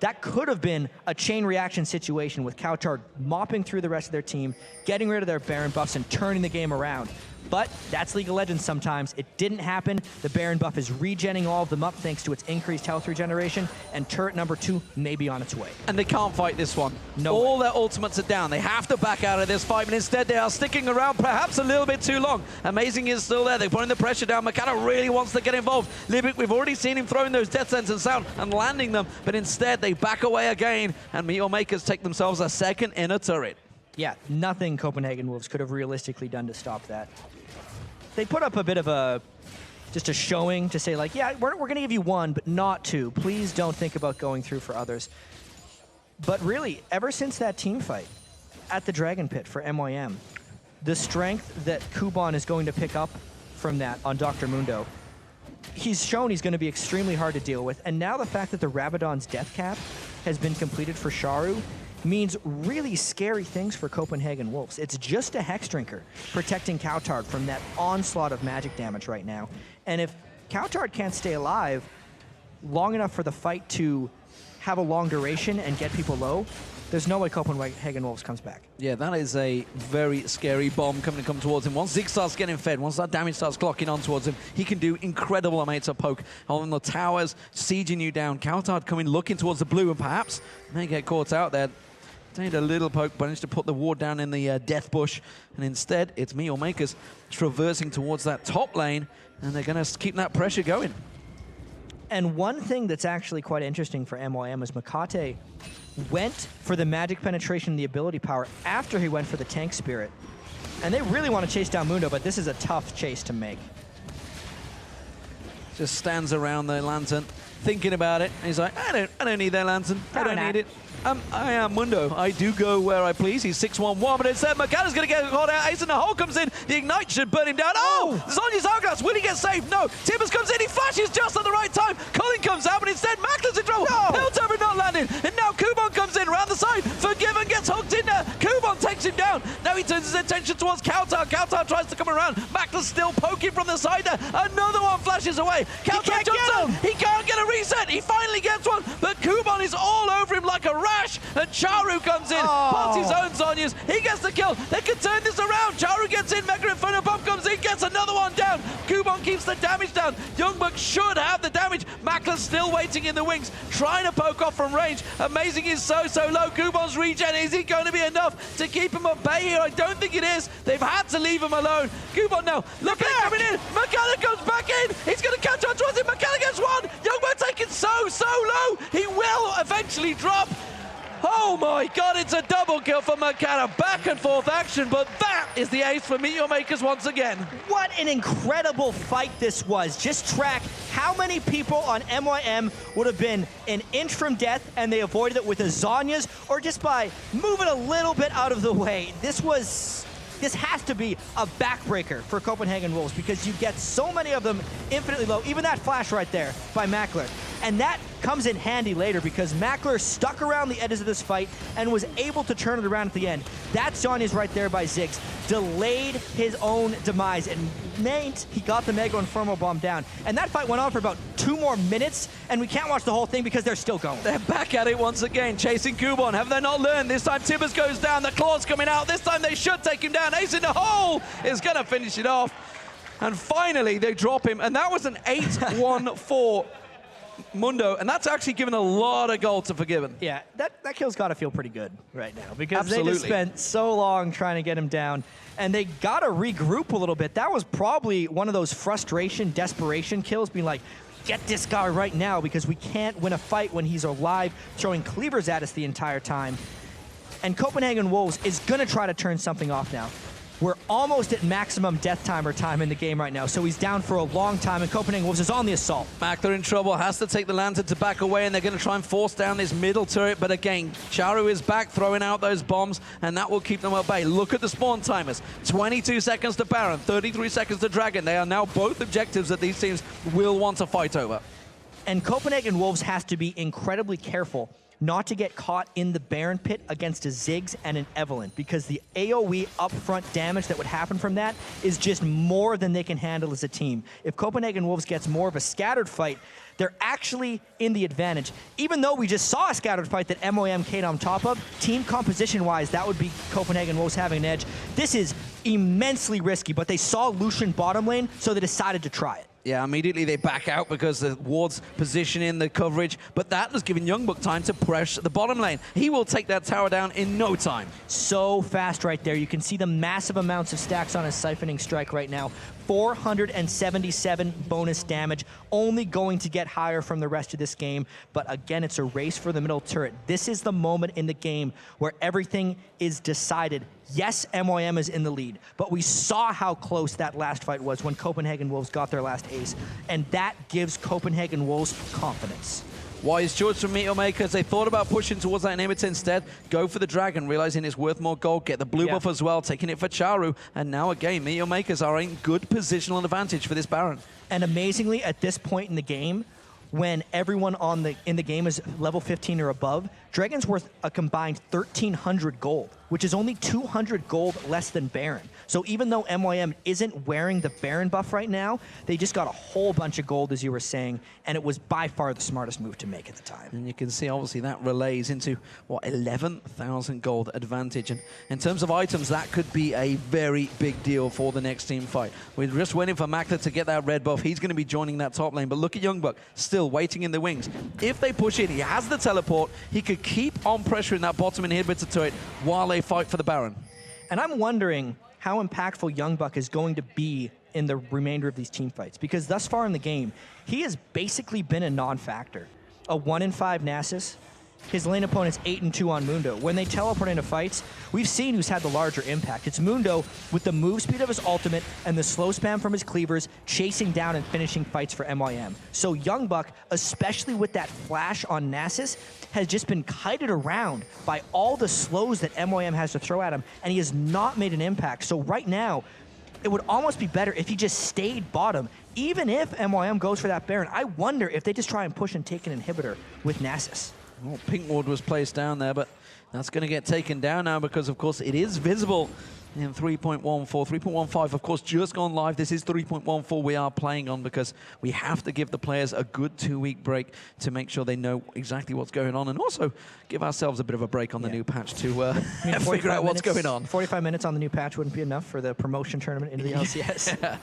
That could have been a chain reaction situation with cowTard mopping through the rest of their team, getting rid of their Baron buffs, and turning the game around. But that's League of Legends sometimes. It didn't happen. The Baron buff is regenning all of them up thanks to its increased health regeneration, and turret number 2 may be on its way. And they can't fight this one. No all way. Their ultimates are down. They have to back out of this fight, but instead they are sticking around perhaps a little bit too long. Amazing is still there. They're putting the pressure down. Mokatte really wants to get involved. Libik, we've already seen him throwing those death sentences out and landing them, but instead they back away again, and Makers take themselves a second inner turret. Yeah, nothing Copenhagen Wolves could have realistically done to stop that. They put up a bit of just a showing to say like, yeah, we're going to give you 1, but not 2. Please don't think about going through for others. But really, ever since that team fight at the Dragon Pit for MYM, the strength that Kubon is going to pick up from that on Dr. Mundo, he's shown he's going to be extremely hard to deal with. And now the fact that the Rabadon's death cap has been completed for Czaru means really scary things for Copenhagen Wolves. It's just a Hex Drinker protecting cowTard from that onslaught of magic damage right now. And if cowTard can't stay alive long enough for the fight to have a long duration and get people low, there's no way Copenhagen Wolves comes back. Yeah, that is a very scary bomb coming to come towards him. Once Ziggs starts getting fed, once that damage starts clocking on towards him, he can do incredible amounts of poke. On the towers, sieging you down. cowTard coming, looking towards the blue, and perhaps may get caught out there. Need a little poke, managed to put the ward down in the death bush, and instead it's Makers traversing towards that top lane, and they're going to keep that pressure going. And one thing that's actually quite interesting for MYM is Mokatte went for the magic penetration and the ability power after he went for the tank spirit. And they really want to chase down Mundo, but this is a tough chase to make. Just stands around the lantern, thinking about it. He's like, I don't need that lantern. I don't need it. I am Mundo. I do go where I please. He's 6-1-1, but instead Mokatte's going to get caught out. Ace in the hole comes in. The Ignite should burn him down. Oh! Zonya's Hourglass. Will he get saved? No. Timbers comes in. He flashes just at the right time. Colin comes out, but instead Makler's in trouble. No. Piltover not landing. And now Kubon comes in around the side. Forgiven gets hooked in there. Kubon takes him down. Now he turns his attention towards cowTard. cowTard tries to come around. Makler's still poking from the side there. Another one flashes away. cowTard jumps up. He can't get a reset. He finally gets one, but Kubon is all over him like a rash. And Czaru comes in, pots his own Zonyas. He gets the kill. They can turn this around. Czaru gets in. Mega Inferno Bomb comes in, gets another one down. Kubon keeps the damage down. YoungBuck should have the damage. Makler's still waiting in the wings, trying to poke off from range. Amazing is so low. Kubon's regen, is it going to be enough to keep him at bay here? I don't think it is. They've had to leave him alone. Kubon now, look at it coming in. Mokatte comes back in. He's going to catch on towards it. Mokatte gets one. YoungBuck taking so low. He will eventually drop. Oh my god, it's a double kill for Mokatte. Back and forth action, but that is the ace for Meteor Makers once again. What an incredible fight this was. Just track how many people on MYM would have been an inch from death and they avoided it with the Zonyas or just by moving a little bit out of the way. This has to be a backbreaker for Copenhagen Wolves because you get so many of them infinitely low. Even that flash right there by Makler. And that comes in handy later because Makler stuck around the edges of this fight and was able to turn it around at the end. That Zonya's right there by Ziggs delayed his own demise and meant he got the Mega Inferno Bomb down. And that fight went on for about 2 more minutes, and we can't watch the whole thing because they're still going. They're back at it once again, chasing Kubon. Have they not learned? This time Timbers goes down, the claw's coming out. This time they should take him down. Ace in the hole is going to finish it off. And finally, they drop him, and that was an 8-1-4 Mundo, and that's actually given a lot of gold to Forgiven. Yeah, that kill's got to feel pretty good right now because they just spent so long trying to get him down, and they got to regroup a little bit. That was probably one of those frustration, desperation kills, being like, get this guy right now because we can't win a fight when he's alive, throwing cleavers at us the entire time. And Copenhagen Wolves is going to try to turn something off now. We're almost at maximum death timer time in the game right now, so he's down for a long time, and Copenhagen Wolves is on the assault. Makler in trouble, has to take the lantern to back away, and they're going to try and force down this middle turret, but again, Czaru is back throwing out those bombs, and that will keep them at bay. Look at the spawn timers. 22 seconds to Baron, 33 seconds to Dragon. They are now both objectives that these teams will want to fight over. And Copenhagen Wolves has to be incredibly careful not to get caught in the Baron pit against a Ziggs and an Evelyn, because the AoE upfront damage that would happen from that is just more than they can handle as a team. If Copenhagen Wolves gets more of a scattered fight, they're actually in the advantage. Even though we just saw a scattered fight that MOM came on top of, team composition-wise, that would be Copenhagen Wolves having an edge. This is immensely risky, but they saw Lucian bottom lane, so they decided to try it. Yeah, immediately they back out because the ward's positioning the coverage, but that was giving YoungBuck time to press the bottom lane. He will take that tower down in no time. So fast right there. You can see the massive amounts of stacks on his siphoning strike right now. 477 bonus damage, only going to get higher from the rest of this game. But again, it's a race for the middle turret. This is the moment in the game where everything is decided. Yes, MYM is in the lead, but we saw how close that last fight was when Copenhagen Wolves got their last ace, and that gives Copenhagen Wolves confidence. Wise choice from Meteor Makers. They thought about pushing towards that inhibitor instead. Go for the Dragon, realizing it's worth more gold. Get the blue buff as well, taking it for Czaru. And now again, Meteor Makers are in good positional advantage for this Baron. And amazingly, at this point in the game, when everyone in the game is level 15 or above, Dragon's worth a combined 1,300 gold, which is only 200 gold less than Baron. So even though MYM isn't wearing the Baron buff right now, they just got a whole bunch of gold, as you were saying, and it was by far the smartest move to make at the time. And you can see, obviously, that relays into, what, 11,000 gold advantage. And in terms of items, that could be a very big deal for the next team fight. We're just waiting for Makler to get that red buff. He's going to be joining that top lane. But look at YoungBuck, still waiting in the wings. If they push in, he has the teleport. He could keep on pressuring that bottom inhibitor turret while they fight for the Baron. And I'm wondering how impactful YoungBuck is going to be in the remainder of these team fights, because thus far in the game, he has basically been a non-factor. A 1 in 5 Nasus, his lane opponent's 8-2 on Mundo. When they teleport into fights, we've seen who's had the larger impact. It's Mundo with the move speed of his ultimate and the slow spam from his cleavers, chasing down and finishing fights for MYM. So YoungBuck, especially with that flash on Nasus, has just been kited around by all the slows that MYM has to throw at him, and he has not made an impact. So right now, it would almost be better if he just stayed bottom. Even if MYM goes for that Baron, I wonder if they just try and push and take an inhibitor with Nasus. Well, Pink Ward was placed down there, but that's going to get taken down now because, of course, it is visible in 3.14. 3.15, of course, just gone live. This is 3.14 we are playing on because we have to give the players a good 2-week break to make sure they know exactly what's going on and also give ourselves a bit of a break on the new patch to figure out what's going on. 45 minutes on the new patch wouldn't be enough for the promotion tournament into the LCS. Yeah.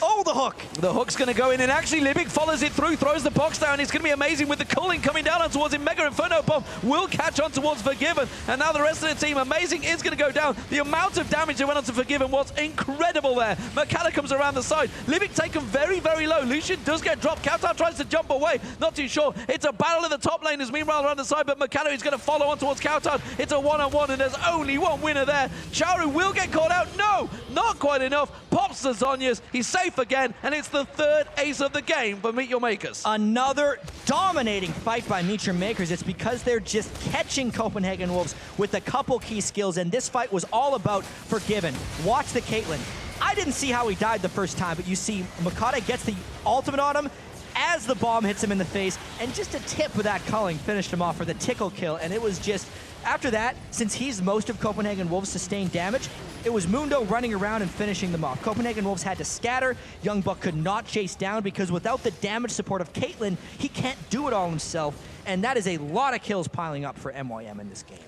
Oh, the hook! The hook's going to go in, and actually Libik follows it through, throws the box down. It's going to be amazing with the cooling coming down on towards him. Mega Inferno Bomb will catch on towards Forgiven, and now the rest of the team, amazing, is going to go down. The amount of damage that went on to Forgiven was incredible there. Mokatte comes around the side. Libik taken very, very low. Lucian does get dropped. cowTard tries to jump away. Not too sure. It's a battle in the top lane as meanwhile around the side, but Mokatte is going to follow on towards cowTard. It's a one-on-one, and there's only one winner there. Czaru will get caught out. No, not quite enough. Pops the Zhonya's. He's safe again, and it's the third ace of the game for Meet Your Makers. Another dominating fight by Meet Your Makers. It's because they're just catching Copenhagen Wolves with a couple key skills, and this fight was all about Forgiven. Watch the Caitlyn. I didn't see how he died the first time, but you see Mokatte gets the ultimate on him as the bomb hits him in the face, and just a tip with that culling finished him off for the tickle kill, and it was just, after that, since he's most of Copenhagen Wolves' sustained damage, it was Mundo running around and finishing them off. Copenhagen Wolves had to scatter. YoungBuck could not chase down because without the damage support of Caitlyn, he can't do it all himself, and that is a lot of kills piling up for MYM in this game.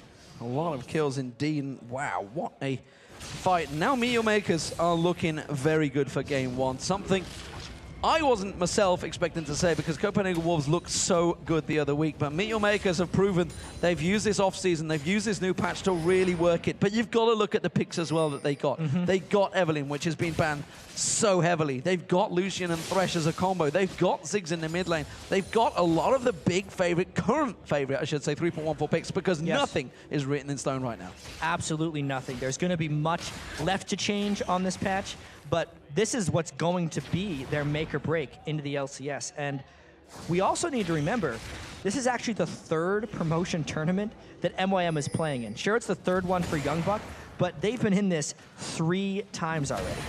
A lot of kills indeed, and wow, what a fight. Now Meet Your Makers are looking very good for game one. Something I wasn't myself expecting to say because Copenhagen Wolves looked so good the other week, but Meet Your Makers have proven they've used this off-season, they've used this new patch to really work it. But you've got to look at the picks as well that they got. They got Evelynn, which has been banned so heavily. They've got Lucian and Thresh as a combo. They've got Ziggs in the mid lane. They've got a lot of the big favorite, current favorite, I should say, 3.14 picks because nothing is written in stone right now. Absolutely nothing. There's going to be much left to change on this patch, but this is what's going to be their make or break into the LCS. And we also need to remember, this is actually the third promotion tournament that MYM is playing in. Sure, it's the third one for YoungBuck, but they've been in this 3 times already.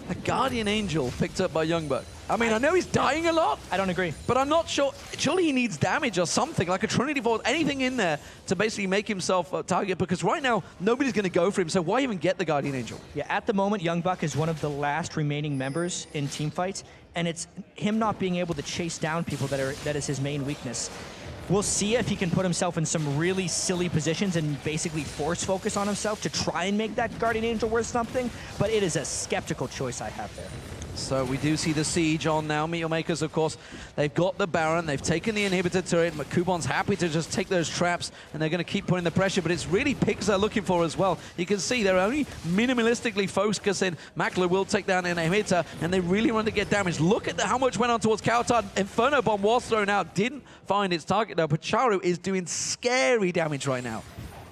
A Guardian Angel picked up by YoungBuck. I mean, I know he's dying a lot. I don't agree. But I'm not sure. Surely he needs damage or something, like a Trinity Force, anything in there to basically make himself a target, because right now, nobody's going to go for him, so why even get the Guardian Angel? Yeah, at the moment, YoungBuck is one of the last remaining members in team fights, and it's him not being able to chase down people that is his main weakness. We'll see if he can put himself in some really silly positions and basically force focus on himself to try and make that Guardian Angel worth something, but it is a skeptical choice I have there. So we do see the siege on now. Meet Your Makers, of course, they've got the Baron, they've taken the inhibitor turret, but Kubon's happy to just take those traps, and they're going to keep putting the pressure, but it's really picks they're looking for as well. You can see they're only minimalistically focusing. Makler will take down an inhibitor, and they really want to get damage. Look at how much went on towards cowTard. Inferno Bomb was thrown out, didn't find its target though, but Czaru is doing scary damage right now.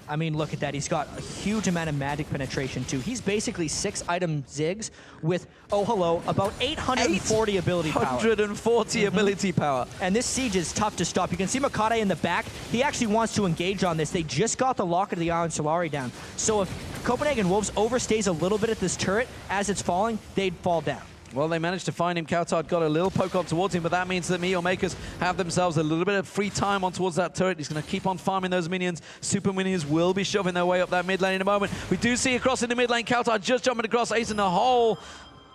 I mean, look at that. He's got a huge amount of magic penetration, too. He's basically 6-item Ziggs with, oh, hello, about 840 ability power. 840 ability power. And this siege is tough to stop. You can see Mokatte in the back. He actually wants to engage on this. They just got the Locket of the Iron Solari down. So if Copenhagen Wolves overstays a little bit at this turret as it's falling, they'd fall down. Well, they managed to find him. cowTard got a little poke on towards him, but that means that Meet Your Makers have themselves a little bit of free time on towards that turret. He's going to keep on farming those minions. Super minions will be shoving their way up that mid lane in a moment. We do see across in the mid lane, cowTard just jumping across, ace in the hole.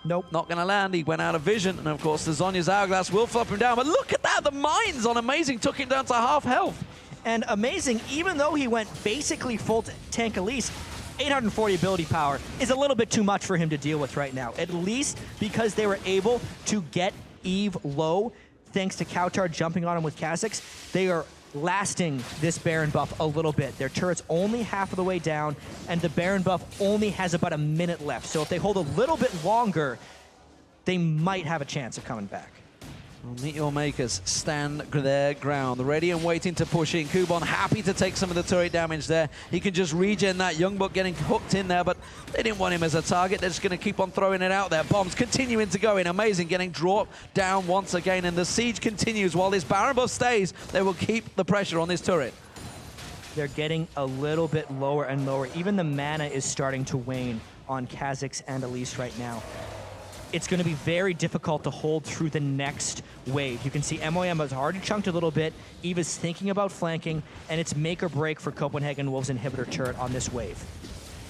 Nope, not going to land. He went out of vision. And of course, the Zhonya's Hourglass will flop him down. But look at that. The mines on Amazing took him down to half health. And Amazing, even though he went basically full tank Elise, 840 ability power is a little bit too much for him to deal with right now, at least because they were able to get Eve low thanks to cowTard jumping on him with Kha'Zix. They are lasting this Baron buff a little bit. Their turret's only half of the way down, and the Baron buff only has about a minute left. So if they hold a little bit longer, they might have a chance of coming back. Meteor Makers stand their ground, ready and waiting to push in. Kubon happy to take some of the turret damage there. He can just regen that. YoungBuck getting hooked in there, but they didn't want him as a target. They're just going to keep on throwing it out there. Bombs continuing to go in. Amazing, getting dropped down once again, and the siege continues. While this Baron buff stays, they will keep the pressure on this turret. They're getting a little bit lower and lower. Even the mana is starting to wane on Kha'Zix and Elise right now. It's going to be very difficult to hold through the next wave. You can see MOM has already chunked a little bit. Eva's thinking about flanking, and it's make or break for Copenhagen Wolves inhibitor turret on this wave.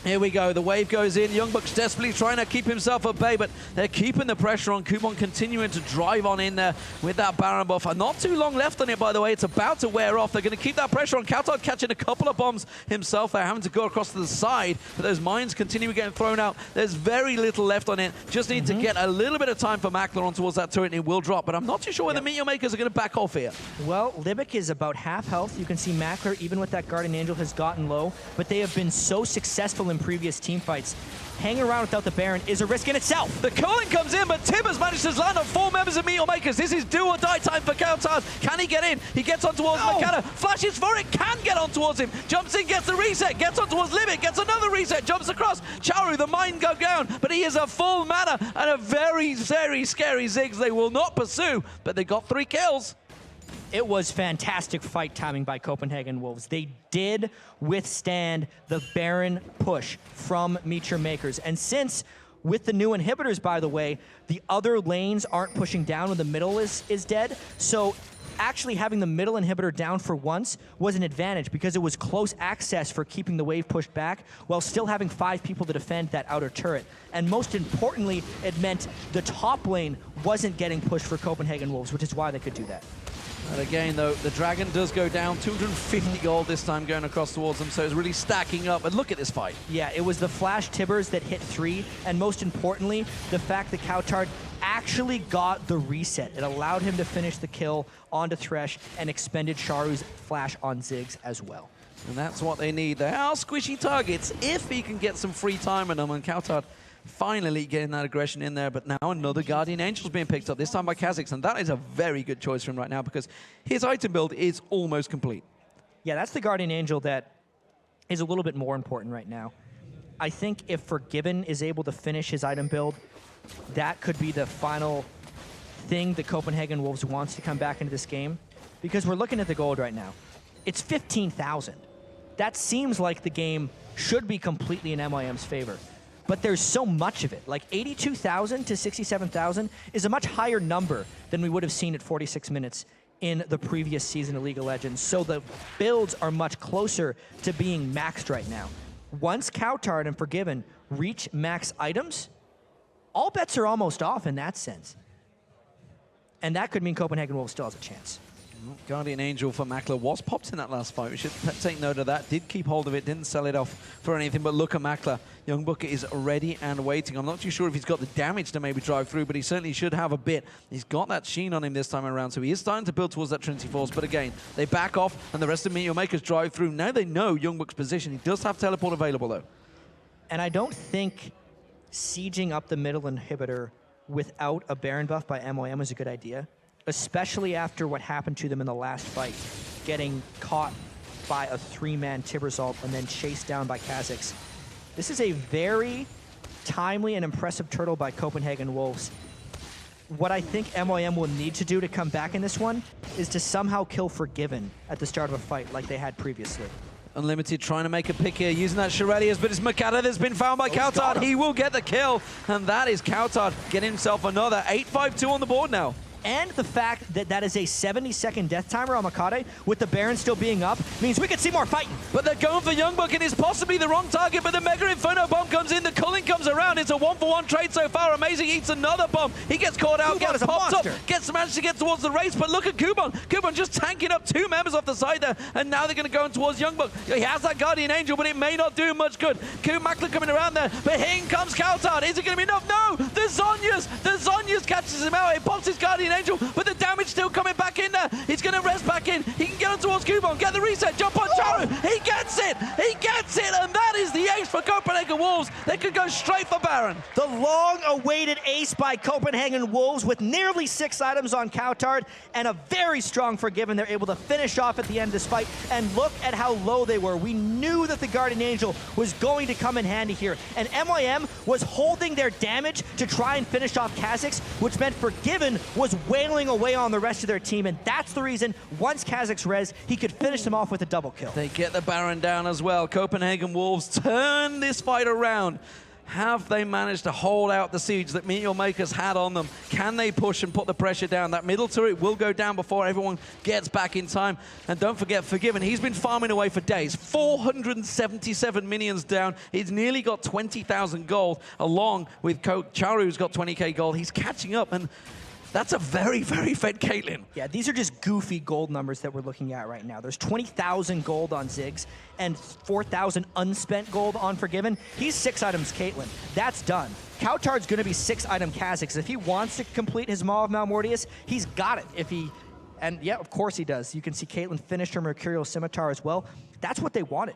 Here we go, the wave goes in. YoungBuck's desperately trying to keep himself at bay, but they're keeping the pressure on. Kubon continuing to drive on in there with that Baron buff. And not too long left on it, by the way. It's about to wear off. They're going to keep that pressure on. cowTard catching a couple of bombs himself. They're having to go across to the side, but those mines continue getting thrown out. There's very little left on it. Just need to get a little bit of time for Makler on towards that turret, and it will drop. But I'm not too sure where the Meteor Makers are going to back off here. Well, Libik is about half health. You can see Makler, even with that Guardian Angel, has gotten low, but they have been so successful in previous team fights. Hanging around without the Baron is a risk in itself. The Cologne comes in, but Tibbers manages to land on 4 members of Meteor Makers. This is do or die time for cowTard. Can he get in? He gets on towards Mokatte. Flashes for it, can get on towards him. Jumps in, gets the reset, gets on towards Libik, gets another reset, jumps across. Czaru, the mine go down, but he is a full mana and a very, very scary Ziggs they will not pursue, but they got 3 kills. It was fantastic fight timing by Copenhagen Wolves. They did withstand the Baron push from Meteor Makers. And since, with the new inhibitors, by the way, the other lanes aren't pushing down when the middle is dead, so actually having the middle inhibitor down for once was an advantage because it was close access for keeping the wave pushed back while still having 5 people to defend that outer turret. And most importantly, it meant the top lane wasn't getting pushed for Copenhagen Wolves, which is why they could do that. And again, though, the Dragon does go down. 250 gold this time going across towards them, so it's really stacking up. And look at this fight. Yeah, it was the Flash Tibbers that hit 3, and most importantly, the fact that cowTard actually got the reset. It allowed him to finish the kill onto Thresh and expended Czaru's Flash on Ziggs as well. And that's what they need. They are squishy targets if he can get some free time in them, and cowTard finally getting that aggression in there, but now another Guardian Angel's being picked up, this time by Kha'Zix, and that is a very good choice for him right now because his item build is almost complete. Yeah, that's the Guardian Angel that is a little bit more important right now. I think if Forgiven is able to finish his item build, that could be the final thing that Copenhagen Wolves wants to come back into this game, because we're looking at the gold right now. It's 15,000. That seems like the game should be completely in MYM's favor. But there's so much of it. Like 82,000 to 67,000 is a much higher number than we would have seen at 46 minutes in the previous season of League of Legends. So the builds are much closer to being maxed right now. Once cowTard and Forgiven reach max items, all bets are almost off in that sense. And that could mean Copenhagen Wolves still has a chance. Guardian Angel for Makler was popped in that last fight. We should take note of that. Did keep hold of it, didn't sell it off for anything, but look at Makler. YoungBuck is ready and waiting. I'm not too sure if he's got the damage to maybe drive through, but he certainly should have a bit. He's got that sheen on him this time around, so he is starting to build towards that Trinity Force, but again, they back off, and the rest of Meteor Makers drive through. Now they know YoungBuck's position. He does have teleport available, though. And I don't think sieging up the middle inhibitor without a Baron buff by MOM is a good idea, especially after what happened to them in the last fight, getting caught by a 3-man Tibbers and then chased down by Kha'Zix. This is a very timely and impressive turtle by Copenhagen Wolves. What I think MOM will need to do to come back in this one is to somehow kill Forgiven at the start of a fight like they had previously. Unlimited trying to make a pick here, using that Shirelius, but it's Mokatte that's been found by cowTard. He will get the kill, and that is cowTard getting himself another 8-5-2 on the board now. And the fact that that is a 70-second death timer on Mokatte, with the Baron still being up, means we could see more fighting. But they're going for YoungBuck, and it's possibly the wrong target, but the Mega Inferno bomb comes in, the Culling comes around, it's a 1-for-1 trade so far. Amazing eats another bomb, he gets caught out, gets popped up, gets managed to get towards the race, but look at Kubon. Kubon just tanking up 2 members off the side there, and now they're going to go in towards YoungBuck. He has that Guardian Angel, but it may not do much good. Makler coming around there, but in comes cowTard. Is it going to be enough? No! The Zhonya's catches him out, it pops his Guardian Angel, but the damage still coming back in there. He's going to rest back in. He can get on towards Kubon, get the reset, jump on Czaru. He gets it, and that is the ace for Copenhagen Wolves. Wolves. They could go straight for Baron. The long-awaited ace by Copenhagen Wolves with nearly 6 items on cowTard and a very strong Forgiven. They're able to finish off at the end of this fight, and look at how low they were. We knew that the Guardian Angel was going to come in handy here, and MYM was holding their damage to try and finish off Kha'Zix, which meant Forgiven was wailing away on the rest of their team, and that's the reason once Kha'Zix res, he could finish them off with a double kill. They get the Baron down as well. Copenhagen Wolves turn this fight around. Have they managed to hold out the siege that Meteor Makers had on them? Can they push and put the pressure down? That middle turret will go down before everyone gets back in time. And don't forget Forgiven, he's been farming away for days. 477 minions down. He's nearly got 20,000 gold, along with Czaru, who's got 20k gold. He's catching up, and that's a very, very fed Caitlyn. Yeah, these are just goofy gold numbers that we're looking at right now. There's 20,000 gold on Ziggs and 4,000 unspent gold on Forgiven. He's 6 items Caitlyn. That's done. cowTard's going to be 6 item Kha'Zix. If he wants to complete his Maw of Malmortius, he's got it. And yeah, of course he does. You can see Caitlyn finish her Mercurial Scimitar as well. That's what they wanted.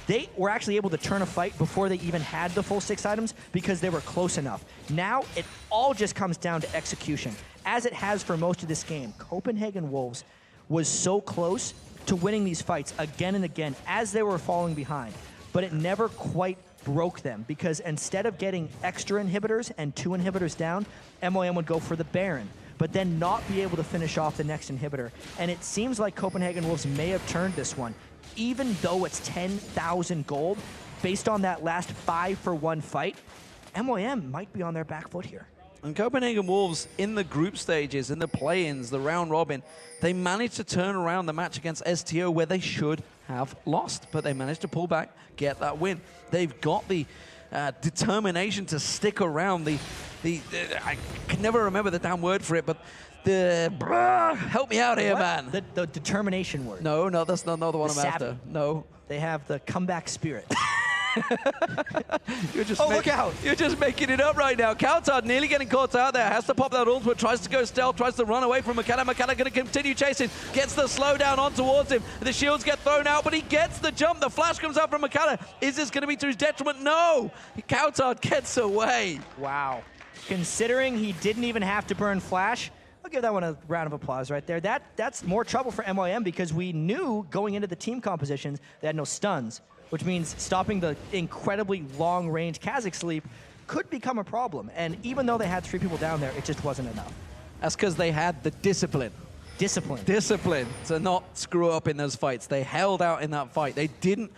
They were actually able to turn a fight before they even had the full 6 items because they were close enough. Now it all just comes down to execution. As it has for most of this game, Copenhagen Wolves was so close to winning these fights again and again as they were falling behind, but it never quite broke them because instead of getting extra inhibitors and 2 inhibitors down, MOM would go for the Baron, but then not be able to finish off the next inhibitor. And it seems like Copenhagen Wolves may have turned this one. Even though it's 10,000 gold, based on that last 5-for-1 fight, MYM might be on their back foot here. And Copenhagen Wolves, in the group stages, in the play-ins, the round robin, they managed to turn around the match against STO where they should have lost, but they managed to pull back, get that win. They've got the determination to stick around. I can never remember the damn word for it, but help me out here, what? man. The determination word. No, that's not the one I'm savvy. after. No. They have the comeback spirit. Look out. You're just making it up right now. cowTard nearly getting caught out there. Has to pop that ultimate. Tries to go stealth. Tries to run away from Mokatte. Mokatte going to continue chasing. Gets the slowdown on towards him. The shields get thrown out, but he gets the jump. The flash comes out from Mokatte. Is this going to be to his detriment? No. cowTard gets away. Wow. Considering he didn't even have to burn flash, I'll give that one a round of applause right there. That's more trouble for MYM because we knew going into the team compositions they had no stuns, which means stopping the incredibly long-range Kha'Zix sleep could become a problem. And even though they had 3 people down there, it just wasn't enough. That's because they had the discipline. Discipline to not screw up in those fights. They held out in that fight. They didn't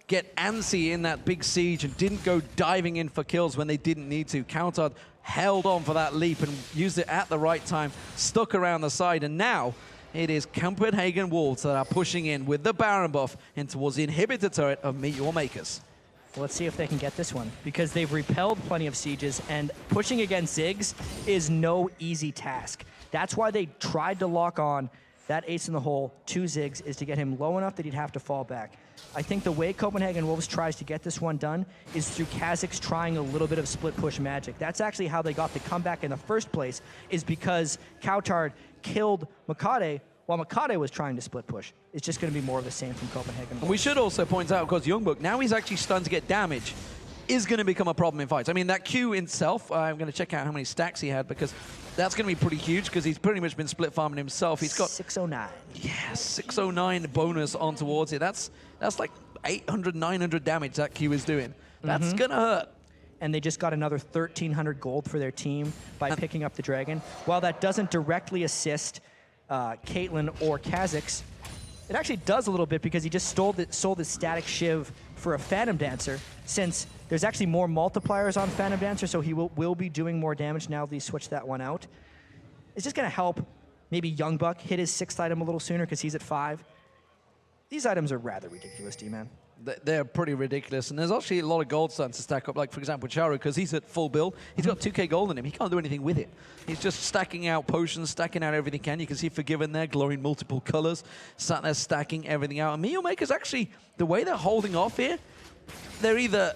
get antsy in that big siege and didn't go diving in for kills when they didn't need to. cowTard held on for that leap and used it at the right time, stuck around the side, and now it is Copenhagen Wolves that are pushing in with the Baron buff in towards the inhibitor turret of Meteor Makers. Well, let's see if they can get this one, because they've repelled plenty of sieges, and pushing against Ziggs is no easy task. That's why they tried to lock on that ace in the hole to Ziggs, is to get him low enough that he'd have to fall back. I think the way Copenhagen Wolves tries to get this one done is through Kha'Zix trying a little bit of split push magic. That's actually how they got the comeback in the first place, is because cowTard killed Mokatte while Mokatte was trying to split push. It's just going to be more of the same from Copenhagen Wolves. And we should also point out, because YoungBuck, now he's actually starting to get damage, is going to become a problem in fights. I mean, that Q itself, I'm going to check out how many stacks he had, because that's going to be pretty huge, because he's pretty much been split farming himself. He's got 609. Yeah, 609 bonus on towards it. That's like 800, 900 damage that Q is doing. That's going to hurt. And they just got another 1,300 gold for their team by picking up the dragon. While that doesn't directly assist Caitlyn or Kha'Zix, it actually does a little bit, because he just sold the static shiv for a Phantom Dancer, since there's actually more multipliers on Phantom Dancer, so he will be doing more damage now that he switched that one out. It's just going to help maybe YoungBuck hit his 6th item a little sooner, because he's at 5. These items are rather ridiculous, D-Man. They're pretty ridiculous, and there's actually a lot of gold starting to stack up, like, for example, Czaru, because he's at full build. He's got 2k gold in him. He can't do anything with it. He's just stacking out potions, stacking out everything he can. You can see Forgiven there, glowing multiple colors, sat there stacking everything out. And Meteor Makers, actually, the way they're holding off here, they're either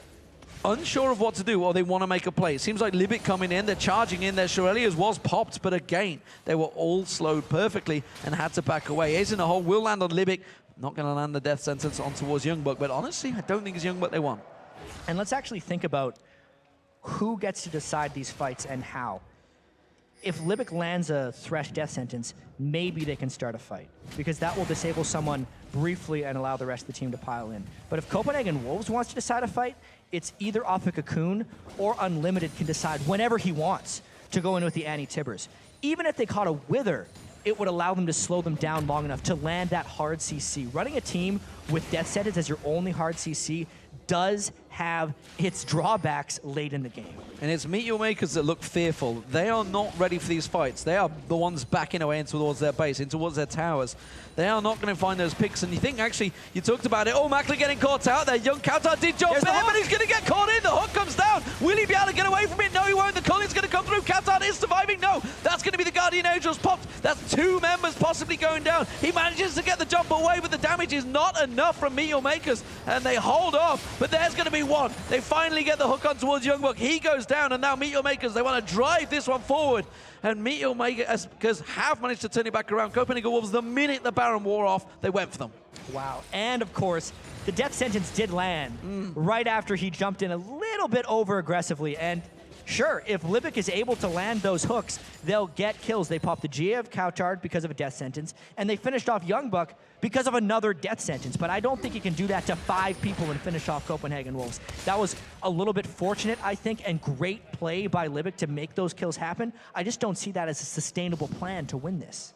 unsure of what to do or they want to make a play. It seems like Libik coming in, they're charging in, their Shurelias was popped, but again, they were all slowed perfectly and had to back away. Ace in the hole will land on Libik. Not going to land the death sentence on towards YoungBuck, but honestly, I don't think it's YoungBuck they want. And let's actually think about who gets to decide these fights and how. If Libik lands a Thresh death sentence, maybe they can start a fight, because that will disable someone briefly and allow the rest of the team to pile in. But if Copenhagen Wolves wants to decide a fight, it's either off a Cocoon or Unlimited can decide whenever he wants to go in with the anti-Tibbers. Even if they caught a Wither, it would allow them to slow them down long enough to land that hard CC. Running a team with death sentence as your only hard CC does have its drawbacks late in the game. And it's Meet Your Makers that look fearful. They are not ready for these fights. They are the ones backing away in towards their base, in towards their towers. They are not going to find those picks. And you think, actually, you talked about it. Oh, Makler getting caught out there. Young cowTard did jump in, but he's going to get caught in. The hook comes down. Will he be able to get away from it? No, he won't. The Colleen's going to come through. cowTard is surviving. No, that's going to be the Guardian Angels popped. That's 2 members possibly going down. He manages to get the jump away, but the damage is not enough from Meet Your Makers. And they hold off, but there's going to be one. They finally get the hook on towards YoungBuck. He goes down, and now Meet Your Makers, they want to drive this one forward. And Meet Your Makers have managed to turn it back around. Copenhagen Wolves, the minute the Baron wore off, they went for them. Wow. And of course, the death sentence did land right after he jumped in a little bit over aggressively. And sure, if Libik is able to land those hooks, they'll get kills. They popped the GA of cowTard because of a death sentence, and they finished off YoungBuck because of another death sentence. But I don't think you can do that to 5 people and finish off Copenhagen Wolves. That was a little bit fortunate, I think, and great play by Libik to make those kills happen. I just don't see that as a sustainable plan to win this.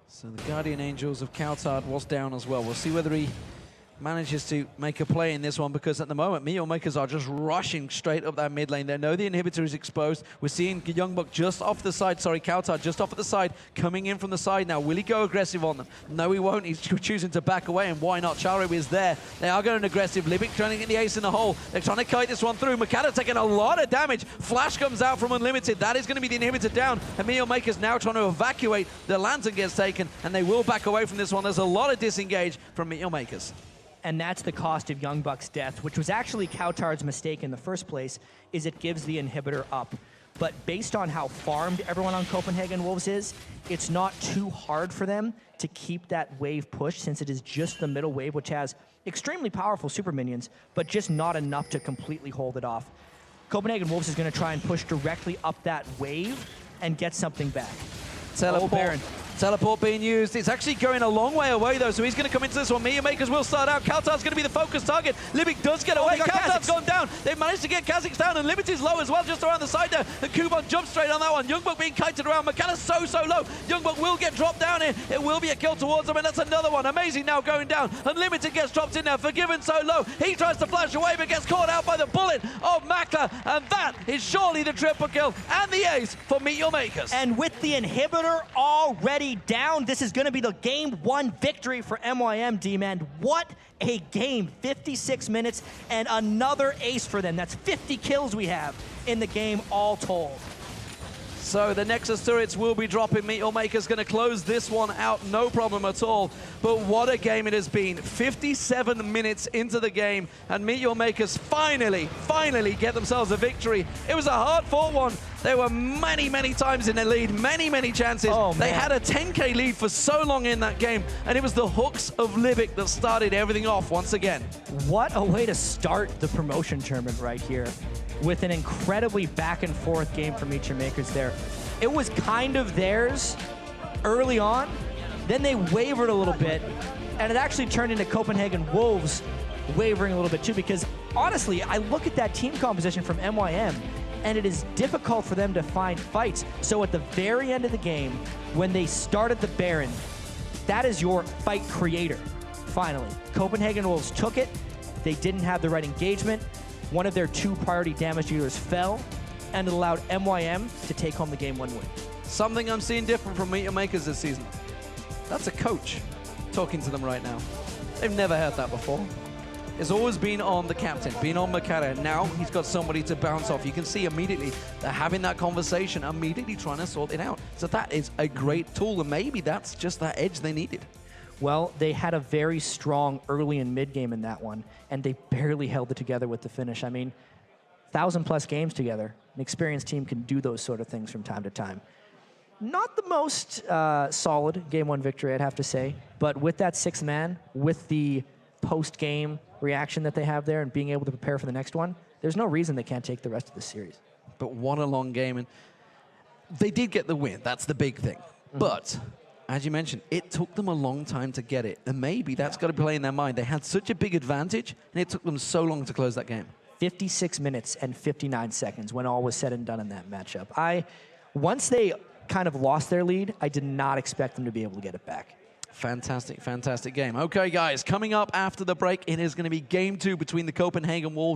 So the Guardian Angels of cowTard was down as well. We'll see whether he manages to make a play in this one, because at the moment, Meet Your Makers are just rushing straight up that mid lane. They know the inhibitor is exposed. We're seeing YoungBuck just off the side, sorry, cowTard just off at the side, coming in from the side now. Will he go aggressive on them? No, he won't. He's choosing to back away, and why not? Czaru is there. They are going aggressive. Libik trying to get the ace in the hole. They're trying to kite this one through. Mokatte taking a lot of damage. Flash comes out from Unlimited. That is going to be the inhibitor down, and Meet Your Makers now trying to evacuate. The lantern gets taken, and they will back away from this one. There's a lot of disengage from Meet Your Makers. And that's the cost of YoungBuck's death, which was actually cowTard's mistake in the first place, is it gives the inhibitor up. But based on how farmed everyone on Copenhagen Wolves is, it's not too hard for them to keep that wave push, since it is just the middle wave, which has extremely powerful super minions, but just not enough to completely hold it off. Copenhagen Wolves is going to try and push directly up that wave and get something back. Teleport. Baron. Teleport being used. It's actually going a long way away, though, so he's going to come into this one. Meet Your Makers will start out. cowTard's going to be the focus target. Libik does get away. cowTard's gone down. They've managed to get Kha'Zix down, and Limited's low as well, just around the side there. And Kubon jumps straight on that one. YoungBuck being kited around. Mokatte's so low. YoungBuck will get dropped down here. It will be a kill towards him, and that's another one. Amazing now going down. Unlimited gets dropped in there. Forgiven so low. He tries to flash away, but gets caught out by the bullet of Makler, and that is surely the triple kill and the ace for Meet Your Makers. And with the inhibitor already down, this is going to be the game 1 victory for MYM, D-Man. What a game. 56 minutes and another ace for them. That's 50 kills we have in the game all told. So the Nexus turrets will be dropping. Meet Your Makers going to close this one out, no problem at all. But what a game it has been. 57 minutes into the game, and Meet Your Makers finally get themselves a victory. It was a hard-fought one. There were many times in the lead, many chances. Oh, they had a 10k lead for so long in that game, and it was the hooks of Libik that started everything off once again. What a way to start the promotion tournament right here, with an incredibly back and forth game from Meet Your Makers there. It was kind of theirs early on, then they wavered a little bit, and it actually turned into Copenhagen Wolves wavering a little bit too, because honestly, I look at that team composition from MYM, and it is difficult for them to find fights. So at the very end of the game, when they started the Baron, that is your fight creator, finally. Copenhagen Wolves took it, they didn't have the right engagement, one of their 2 priority damage dealers fell, and it allowed MYM to take home the game 1 win. Something I'm seeing different from Meet Your Makers this season. That's a coach talking to them right now. They've never heard that before. It's always been on the captain, been on Mokatte. Now he's got somebody to bounce off. You can see immediately they're having that conversation, immediately trying to sort it out. So that is a great tool, and maybe that's just that edge they needed. Well, they had a very strong early and mid game in that one, and they barely held it together with the finish. I mean, 1,000+ games together. An experienced team can do those sort of things from time to time. Not the most solid game 1 victory, I'd have to say, but with that 6th man, with the post-game reaction that they have there and being able to prepare for the next one, there's no reason they can't take the rest of the series. But what a long game. And they did get the win. That's the big thing. But as you mentioned, it took them a long time to get it. And maybe that's got to play in their mind. They had such a big advantage, and it took them so long to close that game. 56 minutes and 59 seconds when all was said and done in that matchup. Once they kind of lost their lead, I did not expect them to be able to get it back. Fantastic, fantastic game. Okay, guys, coming up after the break, it is going to be game 2 between the Copenhagen Wolves